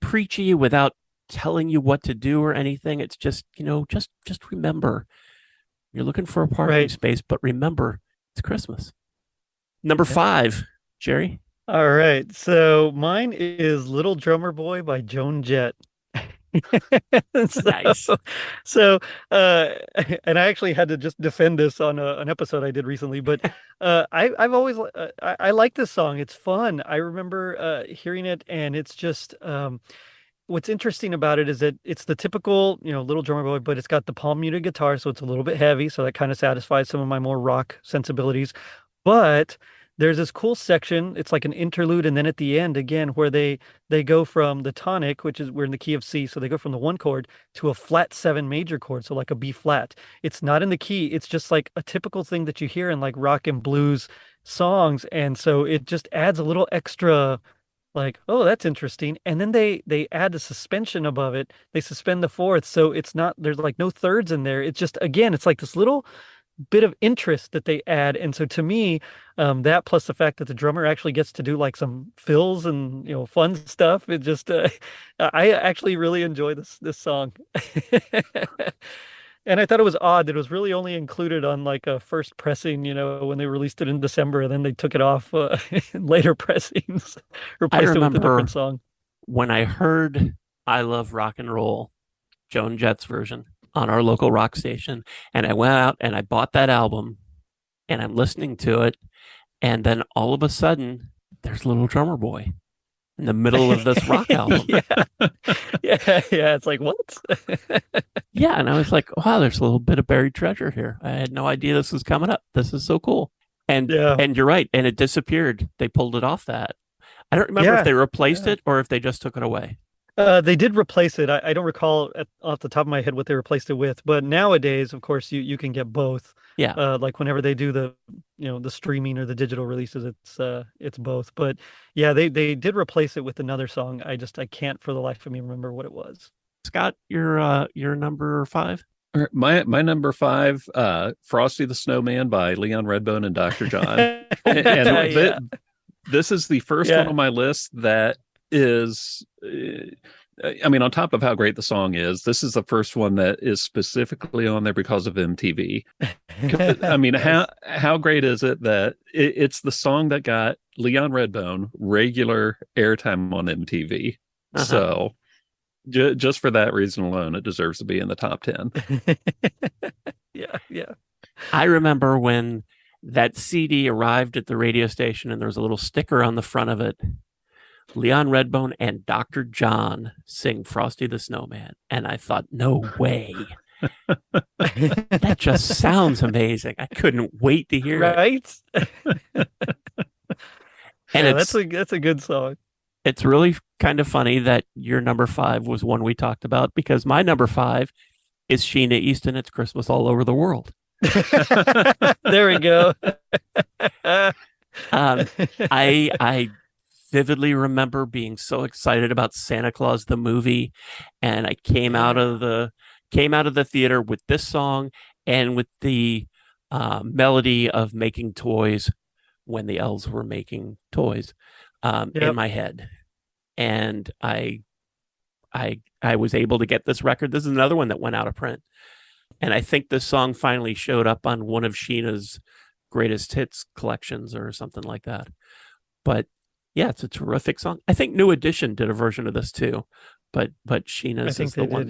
preachy, without telling you what to do or anything. It's just, just remember you're looking for a parking space, but remember it's Christmas. Number 5, Gerry. All right. So mine is Little Drummer Boy by Joan Jett. Nice. So, and I actually had to just defend this on an episode I did recently, but I've always I like this song. It's fun. I remember hearing it, and it's just what's interesting about it is that it's the typical, Little Drummer Boy, but it's got the palm muted guitar, so it's a little bit heavy, so that kind of satisfies some of my more rock sensibilities. But there's this cool section. It's like an interlude, and then at the end again, where they go from the tonic, which is we're in the key of C, so they go from the 1 chord to a flat 7 major chord, so like a B flat. It's not in the key. It's just like a typical thing that you hear in like rock and blues songs, and so it just adds a little extra. Like, oh, that's interesting. And then they add a suspension above it. They suspend the 4th, so it's not, there's like no thirds in there. It's just, again, it's like this little bit of interest that they add. And so to me, that plus the fact that the drummer actually gets to do like some fills and fun stuff, it just I actually really enjoy this song. And I thought it was odd that it was really only included on like a first pressing, when they released it in December, and then they took it off in later pressings, replaced it with a different song. When I heard I Love Rock and Roll, Joan Jett's version, on our local rock station, and I went out and I bought that album, and I'm listening to it, and then all of a sudden there's Little Drummer Boy in the middle of this rock album. It's like, what? Yeah, and I was like, wow, there's a little bit of buried treasure here. I had no idea this was coming up. This is so cool. And you're right, and it disappeared. They pulled it off that. I don't remember if they replaced it or if they just took it away. They did replace it. I don't recall off the top of my head what they replaced it with, but nowadays, of course, you can get both. Yeah. Like whenever they do the the streaming or the digital releases, it's both. But yeah, they did replace it with another song. I can't for the life of me remember what it was. Scott, your number 5. My number 5, Frosty the Snowman by Leon Redbone and Dr. John. This is the first one on my list that is I mean, on top of how great the song is, this is the first one that is specifically on there because of MTV. I mean, Nice. how great is it that it's the song that got Leon Redbone regular airtime on MTV? Uh-huh. So just for that reason alone, it deserves to be in the top 10. Yeah. I remember when that CD arrived at the radio station and there was a little sticker on the front of it. Leon Redbone and Dr. John sing Frosty the Snowman. And I thought, no way. That just sounds amazing. I couldn't wait to hear it. Right? And Yeah, it's that's a good song. it's really kind of funny that your number 5 was one we talked about, because my number 5 is Sheena Easton. It's Christmas All Over the World. There we go. I vividly remember being so excited about Santa Claus the movie, and I came out of the theater with this song and with the melody of Making Toys when the elves were making toys in my head, and I was able to get this record. This is another one that went out of print, and I think this song finally showed up on one of Sheena's greatest hits collections or something like that. But yeah, it's a terrific song. I think New Edition did a version of this too, but Sheena's is the one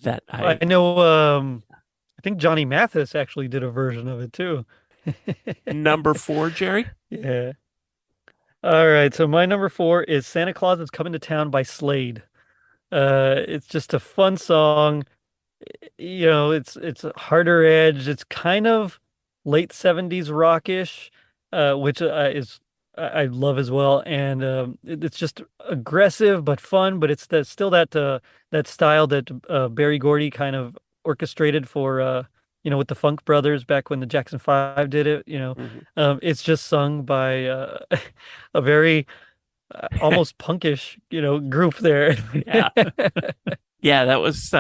that I know. I think Johnny Mathis actually did a version of it too. Number 4, Jerry. Yeah. All right. So my number 4 is Santa Claus is Coming to Town by Slade. It's just a fun song. You know, it's harder edge. It's kind of late 70s rockish, which is I love as well. And it's just aggressive but fun, but it's still that style that Berry Gordy kind of orchestrated for with the Funk Brothers back when the Jackson 5 did it. It's just sung by a very almost punkish group there. Yeah, that was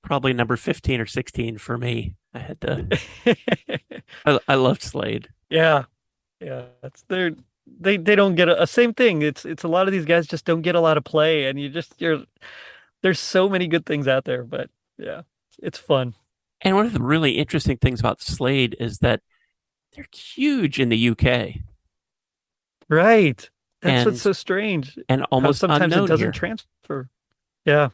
probably number 15 or 16 for me. I had to I loved Slade. Yeah. They don't get a same thing. It's a lot of these guys just don't get a lot of play, and there's so many good things out there, but yeah, it's fun. And one of the really interesting things about Slade is that they're huge in the UK. Right. That's what's so strange. And almost sometimes it doesn't here. transfer. Yeah.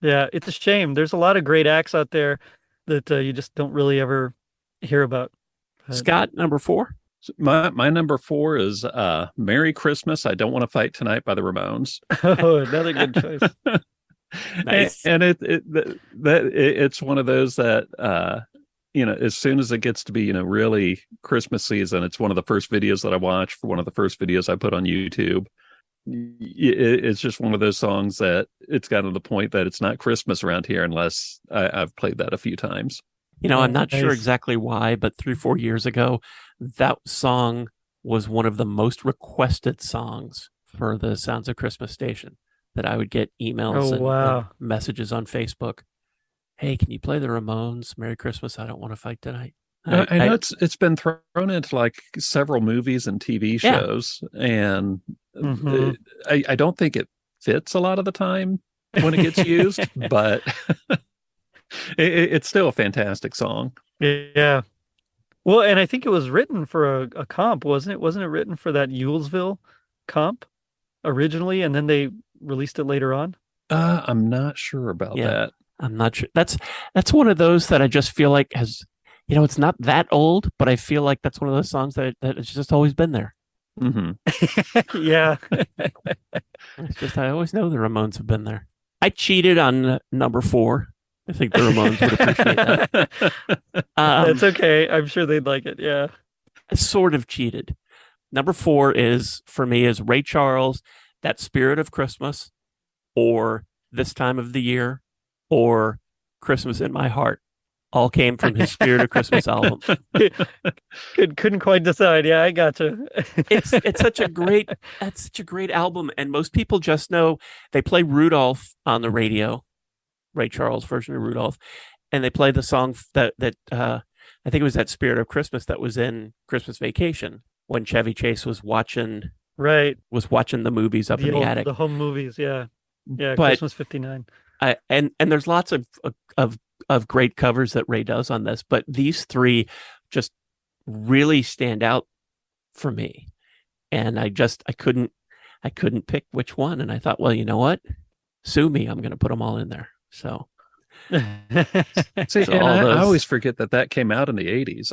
Yeah. It's a shame. There's a lot of great acts out there that you just don't really ever hear about. Scott, number 4? My number 4 is Merry Christmas, I Don't Want to Fight Tonight by the Ramones. Oh, another good choice. Nice. And it's one of those that as soon as it gets to be really Christmas season, it's one of the first videos that I watch, for one of the first videos I put on YouTube. It's just one of those songs that it's gotten to the point that it's not Christmas around here unless I've played that a few times. I'm not sure exactly why, but 3-4 years ago, that song was one of the most requested songs for the Sounds of Christmas station, that I would get emails and messages on Facebook. Hey, can you play the Ramones? Merry Christmas, I Don't Want to Fight Tonight. I know it's been thrown into like several movies and TV shows, and I don't think it fits a lot of the time when it gets used, but it's still a fantastic song. Yeah. Well, and I think it was written for a comp, wasn't it? Wasn't it written for that Yulesville comp originally, and then they released it later on? I'm not sure about that. I'm not sure. That's one of those that I just feel like has, it's not that old, but I feel like that's one of those songs that has just always been there. Mm-hmm. Yeah. It's just, I always know the Ramones have been there. I cheated on number 4. I think the Ramones would appreciate that. That's okay. I'm sure they'd like it. Yeah. I sort of cheated. Number 4 for me is Ray Charles, That Spirit of Christmas, or This Time of the Year, or Christmas in My Heart. All came from his Spirit of Christmas album. Couldn't quite decide. Yeah, I gotcha. It's such a great album, and most people just know they play Rudolph on the radio, Ray Charles version of Rudolph, and they play the song that I think it was That Spirit of Christmas that was in Christmas Vacation when Chevy Chase was watching the movies up in the attic. The home movies, yeah. Yeah, But Christmas 59. and there's lots of great covers that Ray does on this, but these three just really stand out for me. And I couldn't pick which one. And I thought, well, you know what? Sue me. I'm going to put them all in there. So See, so and all I those, always forget that came out in the 80s.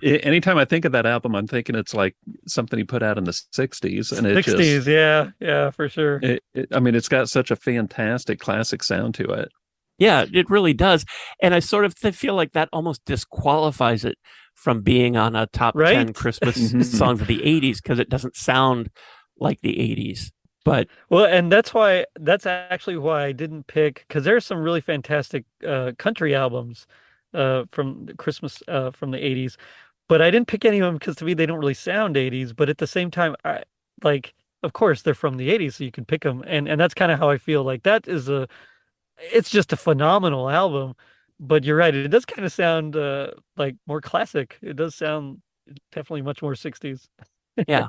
Anytime I think of that album, I'm thinking it's like something he put out in the 60s, and it 60s, just, yeah, for sure. I mean, it's got such a fantastic classic sound to it. yeah, it really does. And I sort of feel like that almost disqualifies it from being on a top 10 Right? Christmas Mhm. songs of the 80s because it doesn't sound like the 80s. But Well, and that's actually why I didn't pick, because there's some really fantastic country albums from the Christmas from the 80s, but I didn't pick any of them because to me they don't really sound 80s, but at the same time of course they're from the 80s, so you can pick them, and that's kind of how I feel. Like that is it's just a phenomenal album, but you're right, it does kind of sound like more classic. It does sound definitely much more 60s. yeah.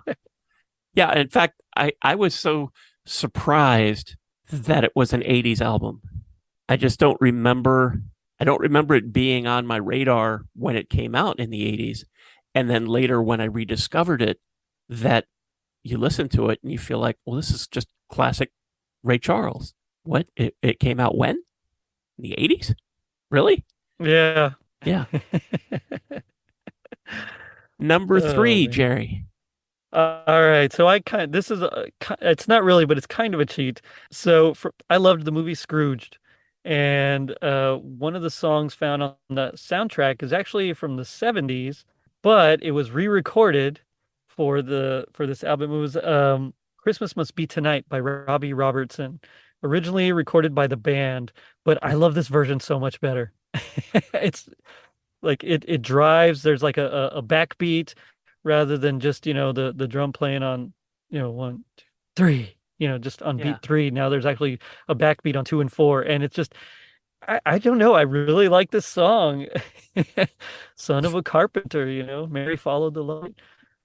Yeah, in fact, I was so surprised that it was an 80s album. I just don't remember I don't remember it being on my radar when it came out in the 80s. And then later when I rediscovered it, that you listen to it and you feel like, well, this is just classic Ray Charles. What? It came out when? In the 80s? Really? Yeah. Yeah. Number Oh, 3, man. Jerry. All right, so this is it's not really, but it's kind of a cheat. So I loved the movie Scrooged, and one of the songs found on the soundtrack is actually from the 70s, but it was re-recorded for this album. It was Christmas Must Be Tonight by Robbie Robertson, originally recorded by the band, but I love this version so much better. It's like it drives. There's like a backbeat rather than just, the drum playing on, 1, 2, 3, just on Yeah. beat 3. Now there's actually a backbeat on 2 and 4. And it's just, I don't know. I really like this song. Son of a Carpenter, Mary followed the light.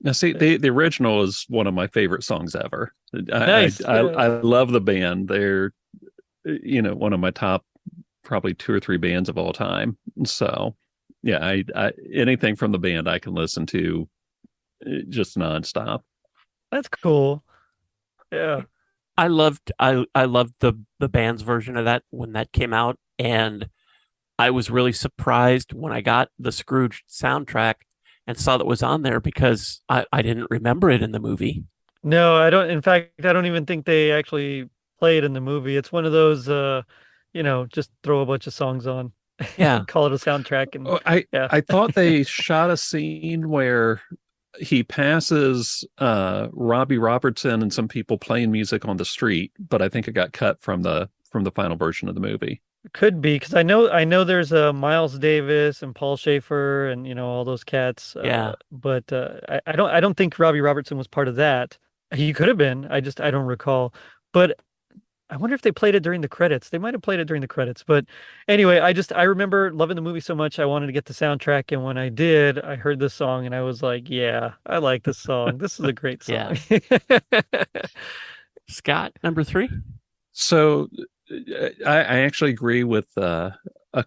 Now, see, the original is one of my favorite songs ever. Nice. I love the band. They're, one of my top probably 2 or 3 bands of all time. So, yeah, I anything from the band I can listen to just nonstop. That's cool. Yeah. I loved the band's version of that when that came out, and I was really surprised when I got the Scrooge soundtrack and saw that it was on there because I didn't remember it in the movie. No, I don't. In fact, I don't even think they actually play it in the movie. It's one of those, just throw a bunch of songs on, Yeah. call it a soundtrack, and yeah. I thought they shot a scene where he passes Robbie Robertson and some people playing music on the street, but I think it got cut from the final version of the movie. Could be, because I know there's Miles Davis and Paul Schaefer and all those cats. Yeah. But I don't think Robbie Robertson was part of that. He could have been. I don't recall. But I wonder if they played it during the credits. They might have played it during the credits. But anyway, I remember loving the movie so much I wanted to get the soundtrack, and when I did, I heard this song and I was like, yeah, I like this song. This is a great song. Scott, number 3. So I actually agree with a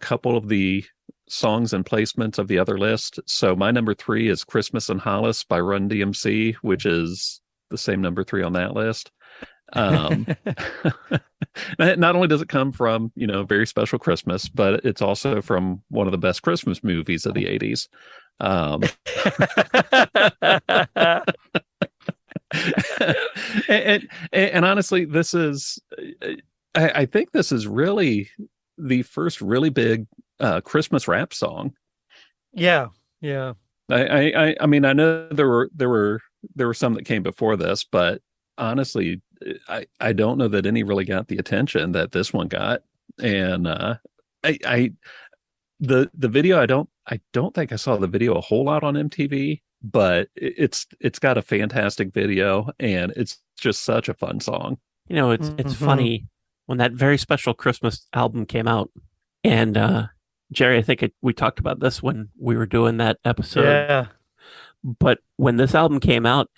couple of the songs and placements of the other list. So my number 3 is Christmas in Hollis by Run DMC, which is the same number 3 on that list. Not only does it come from, Very Special Christmas, but it's also from one of the best Christmas movies of the 80s. And honestly, this is, I think this is really the first really big Christmas rap song. Yeah. I mean, I know there were some that came before this, but honestly, I don't know that any really got the attention that this one got. And the video, I don't think I saw the video a whole lot on MTV, but it's got a fantastic video and it's just such a fun song. It's funny when that Very Special Christmas album came out, and Jerry, I think we talked about this when we were doing that episode. Yeah. But when this album came out,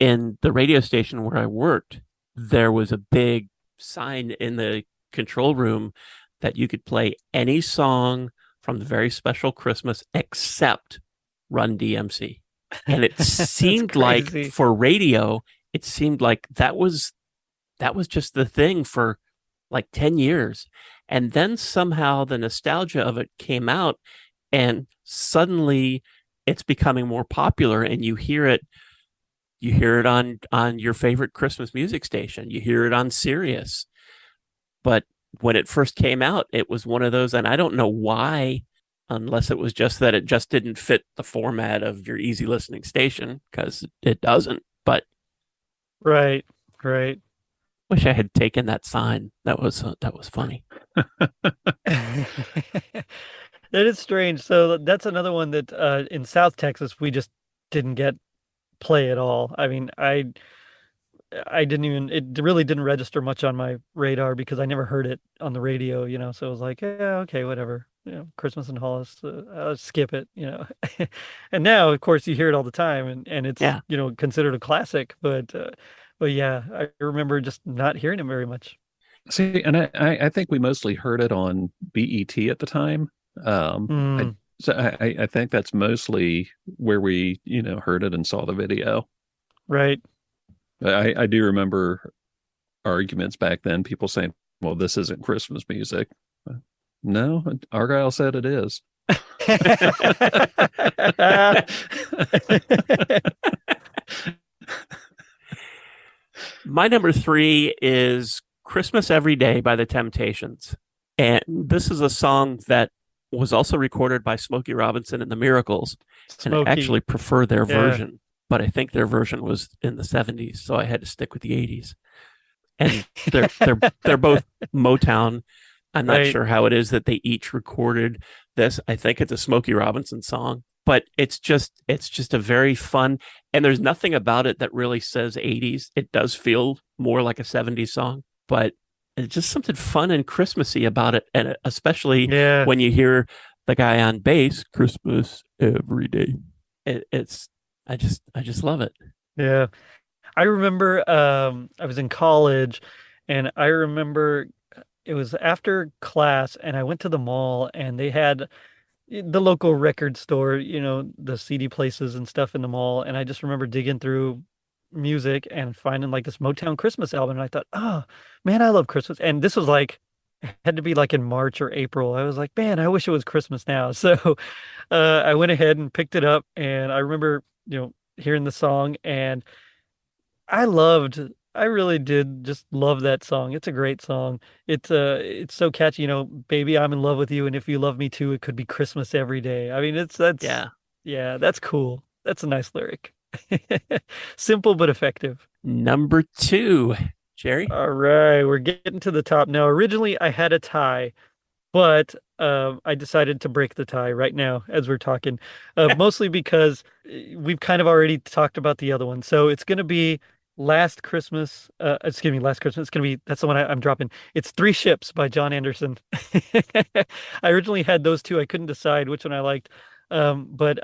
in the radio station where I worked, there was a big sign in the control room that you could play any song from the very special Christmas except Run DMC. And it seemed like crazy. for radio, it seemed like that was just the thing for like 10 years. And then somehow the nostalgia of it came out, and suddenly it's becoming more popular, and you hear it on your favorite Christmas music station. You hear it on Sirius. But when it first came out, it was one of those, and I don't know why, unless it was just that it just didn't fit the format of your easy listening station, because it doesn't. But Right. wish I had taken that sign. That was funny. That is strange. So that's another one that in South Texas we just didn't get play at all. I mean, I didn't even, it really didn't register much on my radar because I never heard it on the radio, so it was like, yeah, okay, whatever. Christmas and Hollis, I'll skip it. And now, of course, you hear it all the time, and it's Yeah. considered a classic. But yeah, I remember just not hearing it very much. See, and I think we mostly heard it on BET at the time. Mm, I think that's mostly where we, heard it and saw the video. right. I do remember arguments back then, people saying, well, this isn't Christmas music. No, Argyle said it is. My number 3 is Christmas Every Day by the Temptations. And this is a song that was also recorded by Smokey Robinson and the Miracles. And I Smokey. actually prefer their Yeah. version, but I think their version was in the 70s, so I had to stick with the 80s. And they're both Motown. I'm not Right. sure how it is that they each recorded this. I think it's a Smokey Robinson song, but it's just a very fun, and there's nothing about it that really says 80s. It does feel more like a 70s song, but it's just something fun and Christmassy about it, and especially Yeah. when you hear the guy on bass, Christmas Every Day. I just love it. Yeah. I remember I was in college, and I remember it was after class, and I went to the mall, and they had the local record store, the CD places and stuff in the mall, and I just remember digging through music and finding like this Motown Christmas album, and I thought, oh man, I love Christmas. And this was like, had to be like in March or April. I was like, man, I wish it was Christmas now. So I went ahead and picked it up, and I remember, hearing the song, and I really did just love that song. It's a great song. It's so catchy, baby, I'm in love with you, and if you love me too, it could be Christmas every day. I mean, Yeah. yeah, that's cool. That's a nice lyric. Simple but effective. Number 2, Jerry. All right, we're getting to the top now. Originally, I had a tie, but I decided to break the tie right now as we're talking, mostly because we've kind of already talked about the other one. So it's going to be Last Christmas. Excuse me, Last Christmas. It's going to be, that's the one I'm dropping. It's Three Ships by John Anderson. I originally had those two. I couldn't decide which one I liked. But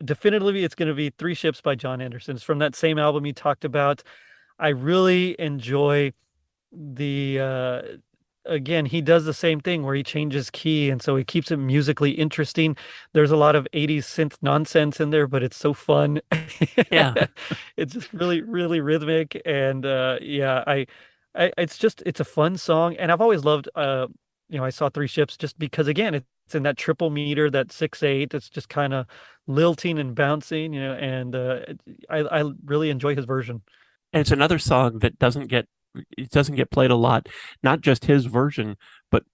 definitively, it's going to be Three Ships by John Anderson. It's from that same album you talked about. I really enjoy the again, he does the same thing where he changes key, and so he keeps it musically interesting. There's a lot of 80s synth nonsense in there, but it's so fun. Yeah. It's just really, really rhythmic, and yeah, it's a fun song, and I've always loved I saw Three Ships just because, again, it's in that triple meter, that 6/8. It's just kind of lilting and bouncing, and I really enjoy his version. And it's another song that doesn't get played a lot. Not just his version, but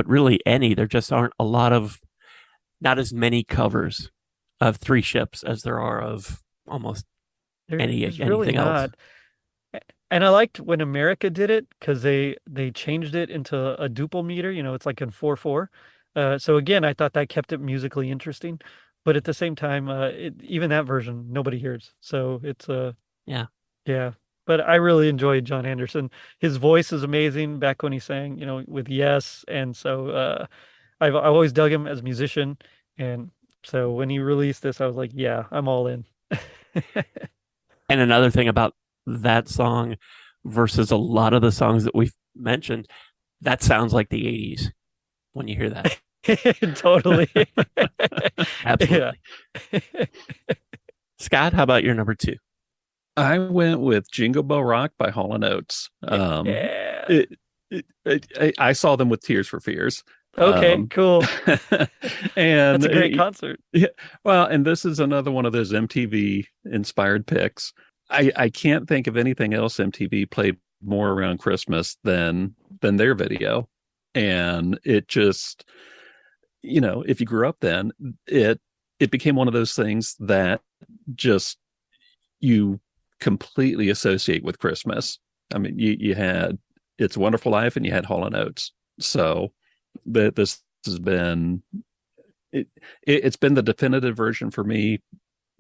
really any. There just aren't not as many covers of Three Ships as there are of almost There's anything really else. not. And I liked when America did it because they changed it into a duple meter. It's like in 4/4. So again, I thought that kept it musically interesting. But at the same time, even that version nobody hears. So it's Yeah. yeah. But I really enjoyed John Anderson. His voice is amazing back when he sang, with Yes. And so I've always dug him as a musician. And so when he released this, I was like, yeah, I'm all in. And another thing about that song versus a lot of the songs that we've mentioned, that sounds like the 80s when you hear that. Totally. Absolutely. Scott, how about your number 2? I went with Jingle Bell Rock by Hall & Oates. Yeah. I saw them with Tears for Fears. Okay, cool. And That's a great concert. Yeah, well, and this is another one of those MTV inspired picks. I can't think of anything else MTV played more around Christmas than their video. And it just, if you grew up then, it became one of those things that just you completely associate with Christmas. I mean, you had It's a Wonderful Life and you had Hall & Oates. So this has been it's been the definitive version for me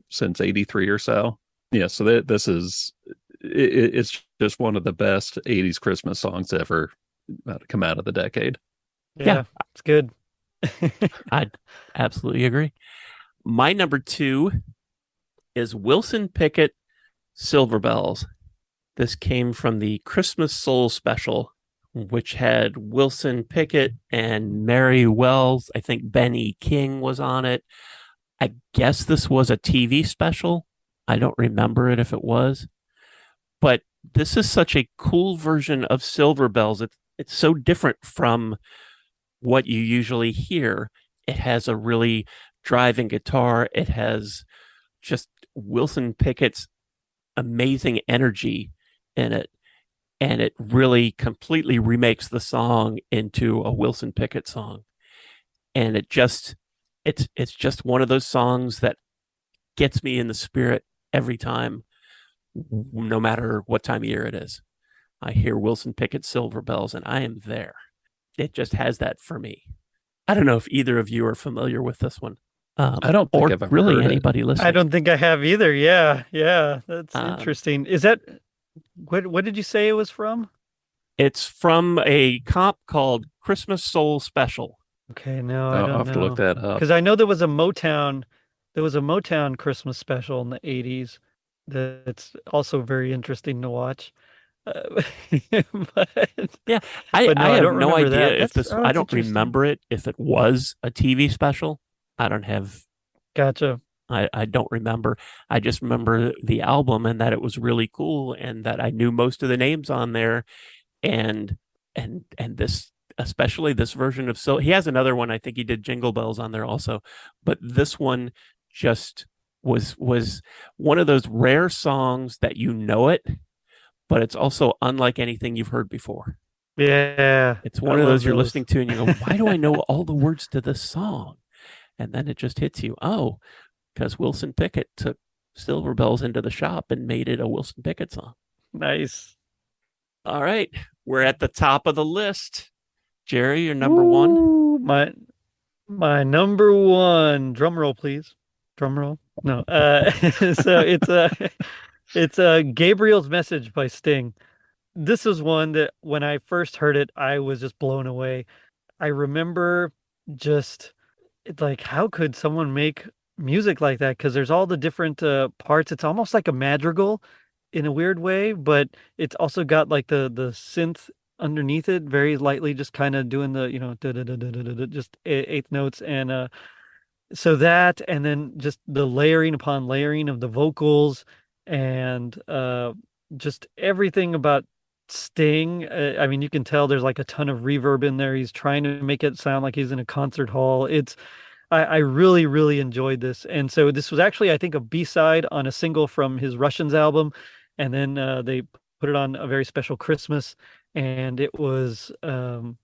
since 83 or so. Yeah, so this is it's just one of the best 80s Christmas songs ever come out of the decade. Yeah, it's good. I absolutely agree. My number 2 is Wilson Pickett, Silver Bells. This came from the Christmas Soul special, which had Wilson Pickett and Mary Wells. I think Benny King was on it. I guess this was a TV special. I don't remember it if it was. But this is such a cool version of Silver Bells. It's so different from what you usually hear. It has a really driving guitar. It has just Wilson Pickett's amazing energy in it. And it really completely remakes the song into a Wilson Pickett song. And it's just one of those songs that gets me in the spirit every time, no matter what time of year it is. I hear Wilson Pickett Silver Bells and I am there. It just has that for me. I don't know if either of you are familiar with this one. I don't think I've ever really heard anybody listening. I don't think I have either. Yeah, that's interesting. Is that what did you say it was from? It's from a comp called Christmas Soul Special. Okay, no, I don't know. I'll have to look that up. Because I know there was a Motown Christmas special in the 80s that's also very interesting to watch. I have no idea if this. I don't remember it if it was a TV special. I don't have. Gotcha. I don't remember. I just remember the album and that it was really cool and that I knew most of the names on there, and this, especially this version of he has another one. I think he did Jingle Bells on there also, but this one just was one of those rare songs that but it's also unlike anything you've heard before. Yeah. It's one of those you're listening to and you go, why do I know all the words to this song? And then it just hits you. Oh, because Wilson Pickett took Silver Bells into the shop and made it a Wilson Pickett song. Nice. All right. We're at the top of the list. Gerry, your number one? My number one. Drum roll, please. Drum roll. No. So it's Gabriel's Message by Sting. This is one that when I first heard it, I was just blown away. I remember just like, how could someone make music like that? Because there's all the different parts. It's almost like a madrigal in a weird way, but it's also got like the synth underneath it, very lightly, just kind of doing the just eighth notes, and so that, and then just the layering upon layering of the vocals, and just everything about Sting. I mean, you can tell there's like a ton of reverb in there. He's trying to make it sound like he's in a concert hall. I really, really enjoyed this. And so this was actually, I think, a B-side on a single from his Russians album. And then they put it on a very special Christmas. And it was, I've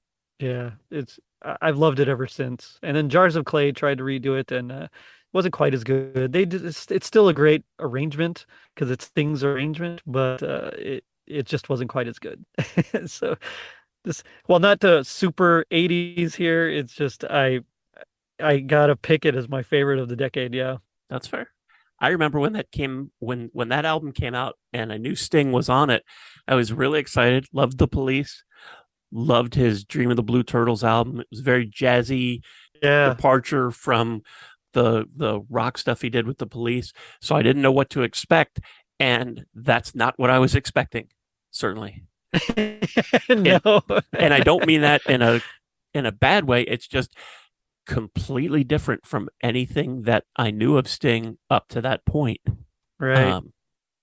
loved it ever since. And then Jars of Clay tried to redo it and it wasn't quite as good. It's still a great arrangement because it's Sting's arrangement, but it just wasn't quite as good. So not the super 80s here. It's just, I gotta pick it as my favorite of the decade. Yeah, that's fair. I remember when that album came out and I knew Sting was on it. I was really excited. Loved The Police. Loved his Dream of the Blue Turtles album. It was very jazzy, departure from the rock stuff he did with The Police. So I didn't know what to expect, and that's not what I was expecting. Certainly, No. And I don't mean that in a bad way. It's just completely different from anything that I knew of Sting up to that point. Right.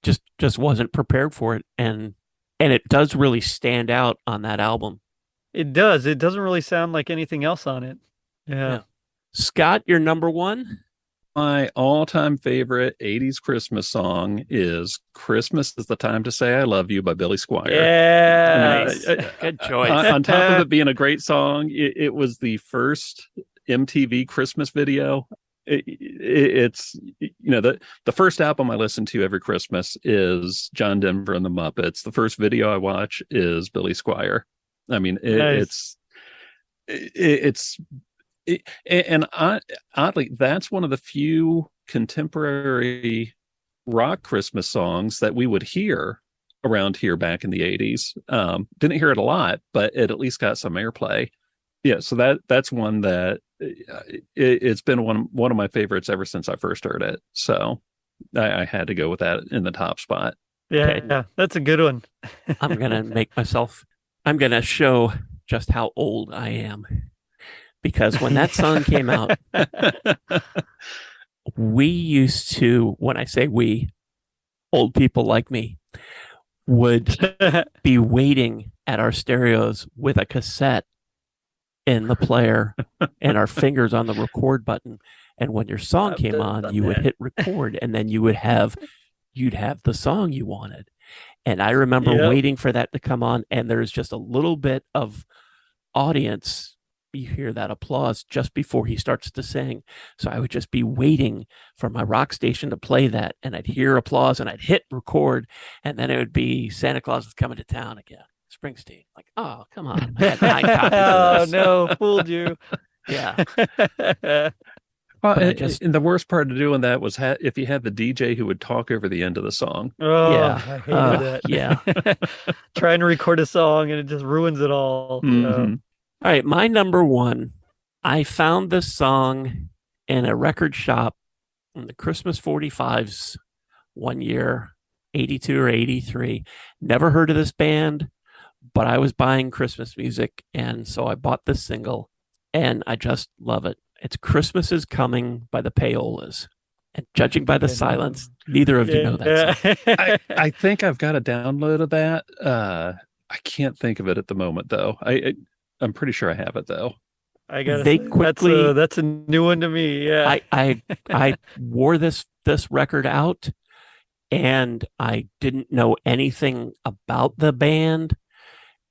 Just wasn't prepared for it, and it does really stand out on that album. It does. It doesn't really sound like anything else on it. Yeah. Yeah. Scott, your number one? My all-time favorite 80s Christmas song is Christmas is the Time to Say I Love You by Billy Squier. Yeah. Nice. Good choice. On top of it being a great song, it was the first MTV Christmas video. It's the first album I listen to every Christmas is John Denver and the Muppets. The first video I watch is Billy Squier. I mean, Nice. Oddly, that's one of the few contemporary rock Christmas songs that we would hear around here back in the 80s. Didn't hear it a lot, but it at least got some airplay. Yeah, so that's one that it's been one of my favorites ever since I first heard it. So I had to go with that in the top spot. Yeah, Okay. yeah, that's a good one. I'm going to show just how old I am. Because when that song came out, we used to, when I say we, old people like me, would be waiting at our stereos with a cassette in the player and our fingers on the record button. And when your song came on, you would hit record, and then you'd have the song you wanted. And I remember waiting for that to come on, and there's just a little bit of audience. You hear that applause just before he starts to sing. So I would just be waiting for my rock station to play that, and I'd hear applause, and I'd hit record, and then it would be Santa Claus is Coming to Town again. Springsteen. Like, oh, come on. I had 9 copies Oh, of this. no, fooled you. Yeah. Well, But and the worst part of doing that was if you had the DJ who would talk over the end of the song. Oh, Yeah. I hated that. Yeah. Trying to record a song and it just ruins it all. Mhm. All right, my number one. I found this song in a record shop in the Christmas 45s one year, 82 or 83. Never heard of this band, but I was buying Christmas music, and so I bought this single, and I just love it. It's Christmas is Coming by the Payolas. And judging by the silence, neither of you know that song. I think I've got a download of that. I can't think of it at the moment, though. I'm pretty sure I have it, though. I gotta They say, quickly- that's a new one to me. Yeah. I wore this record out, and I didn't know anything about the band,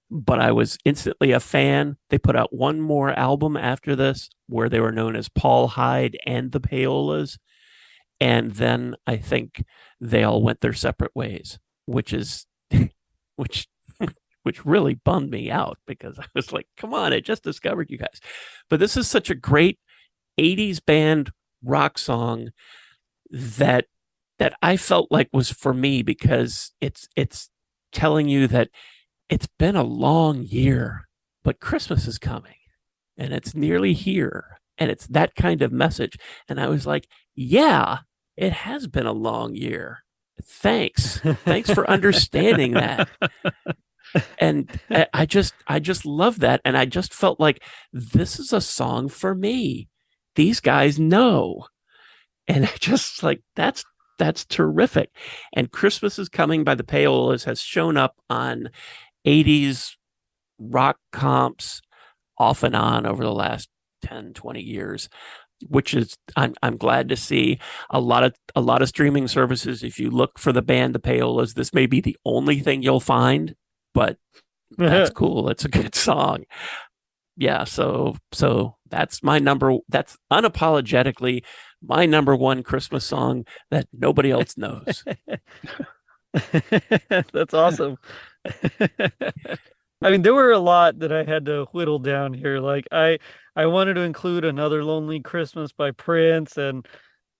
but I was instantly a fan. They put out one more album after this where they were known as Paul Hyde and the Payolas. And then I think they all went their separate ways, which really bummed me out, because I was like, come on, I just discovered you guys. But this is such a great 80s band rock song that I felt like was for me, because it's telling you that it's been a long year, but Christmas is coming, and it's nearly here, and it's that kind of message. And I was like, yeah, it has been a long year. Thanks for understanding that. And I just love that, and I just felt like this is a song for me. These guys know, and I just like that's terrific. And Christmas is Coming by the Payolas has shown up on 80s rock comps off and on over the last 10, 20 years, which is I'm glad to see. A lot of streaming services, if you look for the band the Payolas, this may be the only thing you'll find, but that's cool. It's a good song. Yeah, so that's that's unapologetically my number one Christmas song that nobody else knows. That's awesome. I mean, there were a lot that I had to whittle down here. Like I wanted to include Another Lonely Christmas by Prince, and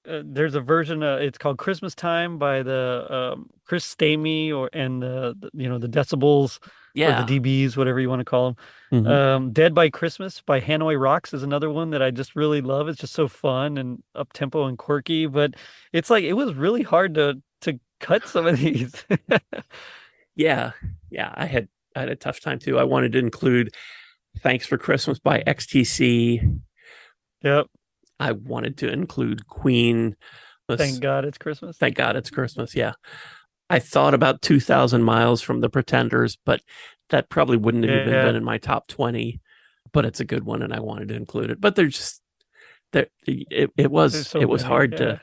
there's a version. It's called Christmas Time by the Chris Stamey and the Decibels, Yeah. or the DBs, whatever you want to call them. Mhm. Dead by Christmas by Hanoi Rocks is another one that I just really love. It's just so fun and up tempo and quirky, but it's like it was really hard to cut some of these. Yeah. I had a tough time too. I wanted to include Thanks for Christmas by XTC. Yep. I wanted to include Queen. Thank God It's Christmas. Thank God It's Christmas. Yeah. I thought about 2,000 Miles from the Pretenders, but that probably wouldn't have even been in my top 20. But it's a good one, and I wanted to include it. But they're just there. It was hard to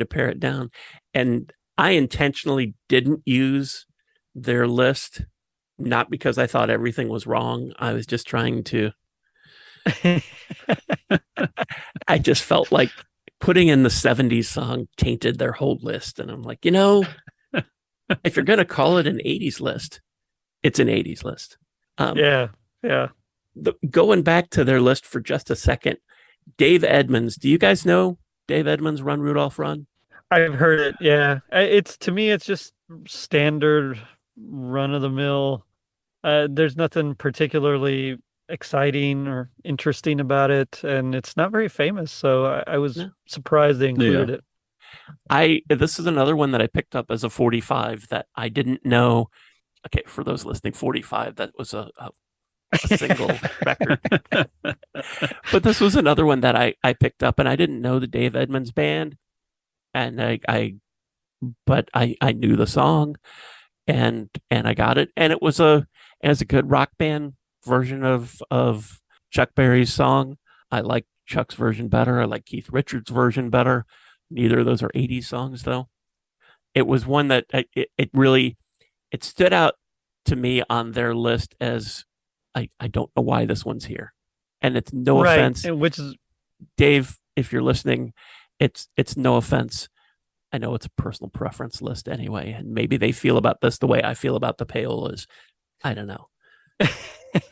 pare it down, and I intentionally didn't use their list, not because I thought everything was wrong. I was just trying to. I just felt like putting in the 70s song tainted their whole list. And I'm like, if you're going to call it an 80s list, it's an 80s list. Yeah. Going back to their list for just a second, Dave Edmunds. Do you guys know Dave Edmunds' Run, Rudolph, Run? I've heard it. Yeah. To me, it's just standard run of the mill. There's nothing particularly exciting or interesting about it, and it's not very famous, so I was surprised they included it. This is another one that I picked up as a 45 that I didn't know. Okay, for those listening, 45, that was a single record. But this was another one that I picked up, and I didn't know the Dave Edmunds band, and I knew the song, and I got it, and it was a good rock band version of Chuck Berry's song. I like Chuck's version better. I like Keith Richards' version better. Neither of those are 80s songs, though. It was one that it really stood out to me on their list as I don't know why this one's here. And it's no offense. And which is Dave, if you're listening, it's no offense. I know it's a personal preference list anyway, and maybe they feel about this the way I feel about the payolas. I don't know.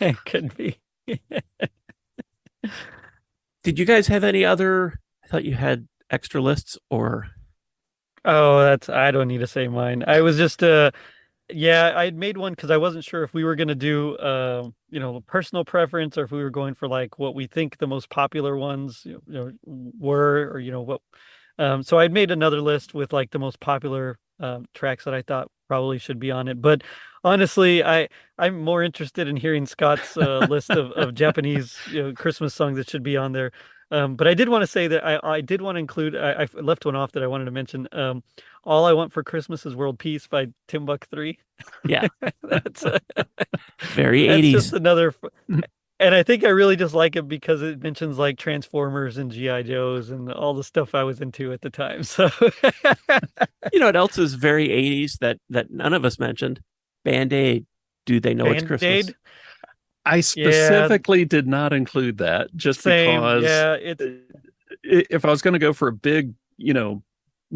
It could be. Did you guys have any other? I thought you had extra lists, or? Oh, I don't need to say mine. I was just I had made one because I wasn't sure if we were going to do personal preference, or if we were going for like what we think the most popular ones were, or what. So I'd made another list with like the most popular tracks that I thought probably should be on it. But honestly, I'm more interested in hearing Scott's list of Japanese Christmas songs that should be on there. But I did want to say that I did want to include, I left one off that I wanted to mention. All I Want for Christmas is World Peace by Timbuk 3. Yeah. That's very 80s. That's just another. And I think I really just like it because it mentions like Transformers and G.I. Joes and all the stuff I was into at the time. So, what else is very 80s that none of us mentioned? Band-Aid. Do they know it's Christmas? I specifically did not include that just because if I was going to go for a big,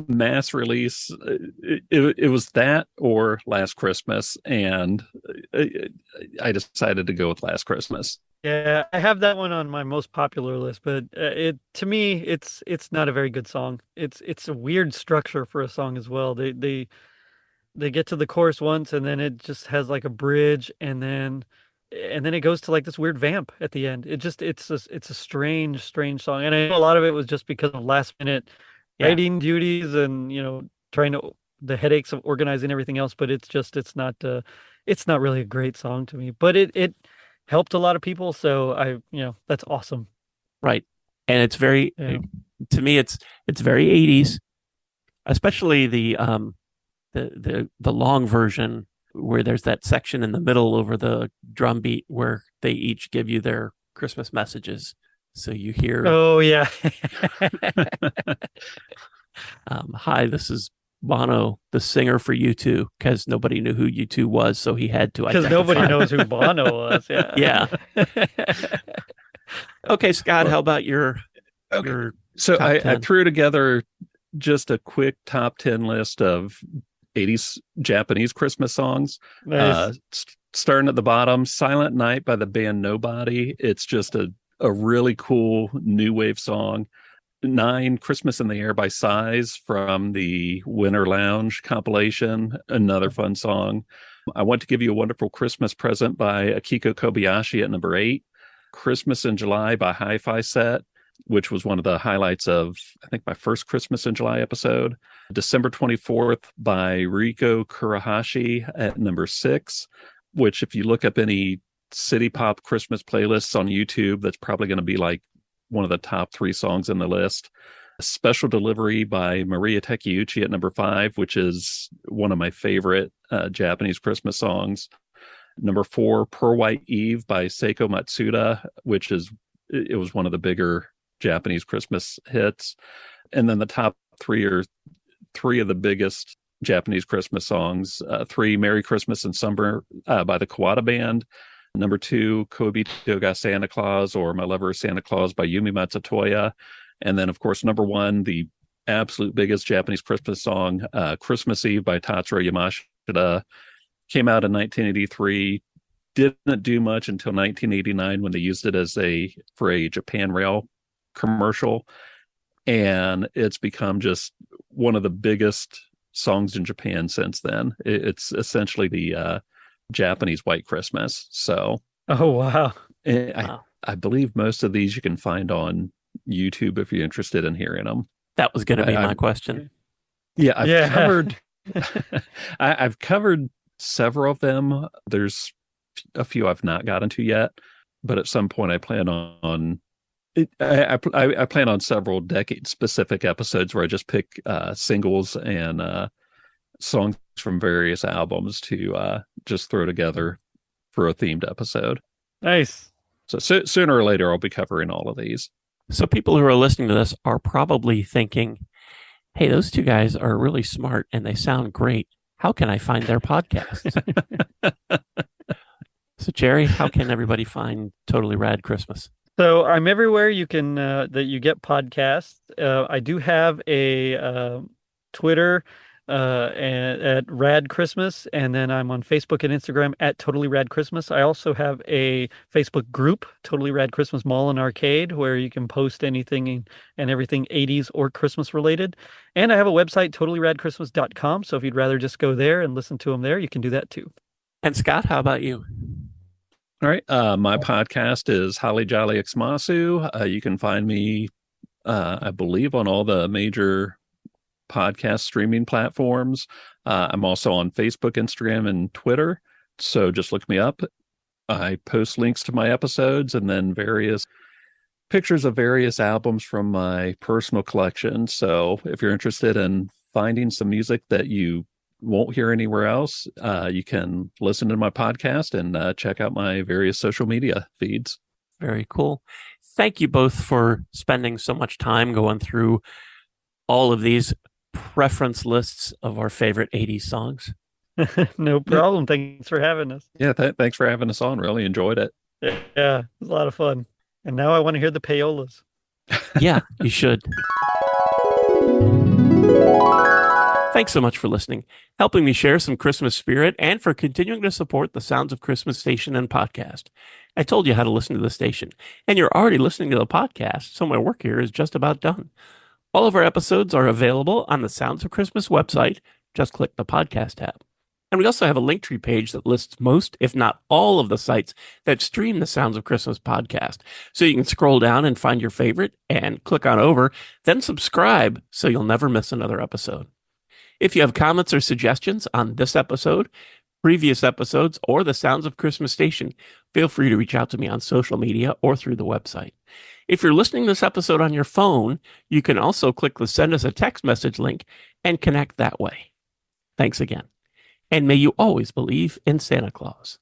mass release, it was that or Last Christmas, and I decided to go with Last Christmas. Yeah, I have that one on my most popular list, but to me it's not a very good song. It's a weird structure for a song as well. They get to the chorus once, and then it just has like a bridge, and then it goes to like this weird vamp at the end. It's a strange song, and I know a lot of it was just because of last minute writing duties and trying to the headaches of organizing everything else. But it's not really a great song to me. But it helped a lot of people, so that's awesome. Right, and it's very to me it's very 80s, especially the long version where there's that section in the middle over the drum beat where they each give you their Christmas messages. So you hear, oh yeah, hi, this is Bono, the singer for U2, because nobody knew who U2 was, so he had to because nobody knows who Bono was. Yeah. Okay, Scott, how about your So I threw together just a quick top 10 list of 80s Japanese Christmas songs. Nice. Starting at the bottom, Silent Night by the band Nobody. It's just a really cool new wave song. 9, Christmas in the Air by Size from the Winter Lounge compilation. Another fun song. I Want to Give You a Wonderful Christmas Present by Akiko Kobayashi at number 8. Christmas in July by Hi-Fi Set, which was one of the highlights of, I think, my first Christmas in July episode. December 24th by Riko Kurahashi at number 6. which if you look up any city pop Christmas playlists on YouTube, that's probably going to be like one of the top 3 songs in the list. Special Delivery by Maria Takeuchi at number 5, which is one of my favorite Japanese Christmas songs. Number 4, Pearl White Eve by Seiko Matsuda, which it was one of the bigger Japanese Christmas hits. And then the top 3 are 3 of the biggest Japanese Christmas songs. 3, Merry Christmas and Summer by the Kawada Band. Number 2, Koibito ga Santa Claus, or My Lover is Santa Claus by Yumi Matsutoya. And then, of course, number 1, the absolute biggest Japanese Christmas song, Christmas Eve by Tatsuro Yamashita. Came out in 1983. Didn't do much until 1989 when they used it for a Japan Rail commercial. And it's become just one of the biggest songs in Japan since then. It's essentially the Japanese White Christmas. So, Oh, wow. I believe most of these you can find on YouTube if you're interested in hearing them. That was going to be my question. Yeah, I've covered. covered. I've covered several of them. There's a few I've not gotten to yet, but at some point I plan on. I plan on several decade-specific episodes where I just pick singles and songs from various albums to just throw together for a themed episode. Nice. So sooner or later, I'll be covering all of these. So people who are listening to this are probably thinking, hey, those 2 guys are really smart and they sound great. How can I find their podcasts? So, Gerry, how can everybody find Totally Rad Christmas? So I'm everywhere you can that you get podcasts. I do have a Twitter and at Rad Christmas, and then I'm on Facebook and Instagram at Totally Rad Christmas. I also have a Facebook group, Totally Rad Christmas Mall and Arcade, where you can post anything and everything 80s or Christmas related. And I have a website, totallyradchristmas.com. So if you'd rather just go there and listen to them there, you can do that too. And Scott, how about you? All right. My podcast is Holly Jolly Xmasu. You can find me, I believe, on all the major podcast streaming platforms. I'm also on Facebook, Instagram, and Twitter. So just look me up. I post links to my episodes and then various pictures of various albums from my personal collection. So if you're interested in finding some music that you won't hear anywhere else, you can listen to my podcast and check out my various social media feeds. Very cool. Thank you both for spending so much time going through all of these preference lists of our favorite 80s songs. No problem. Thanks for having us. Yeah, thanks for having us on. Really enjoyed it. Yeah, it was a lot of fun. And now I want to hear the payolas. Yeah, you should. Thanks so much for listening, helping me share some Christmas spirit, and for continuing to support the Sounds of Christmas station and podcast. I told you how to listen to the station, and you're already listening to the podcast, so my work here is just about done. All of our episodes are available on the Sounds of Christmas website. Just click the podcast tab. And we also have a Linktree page that lists most, if not all, of the sites that stream the Sounds of Christmas podcast. So you can scroll down and find your favorite and click on over, then subscribe so you'll never miss another episode. If you have comments or suggestions on this episode, previous episodes, or the Sounds of Christmas station, feel free to reach out to me on social media or through the website. If you're listening to this episode on your phone, you can also click the Send Us a Text Message link and connect that way. Thanks again. And may you always believe in Santa Claus.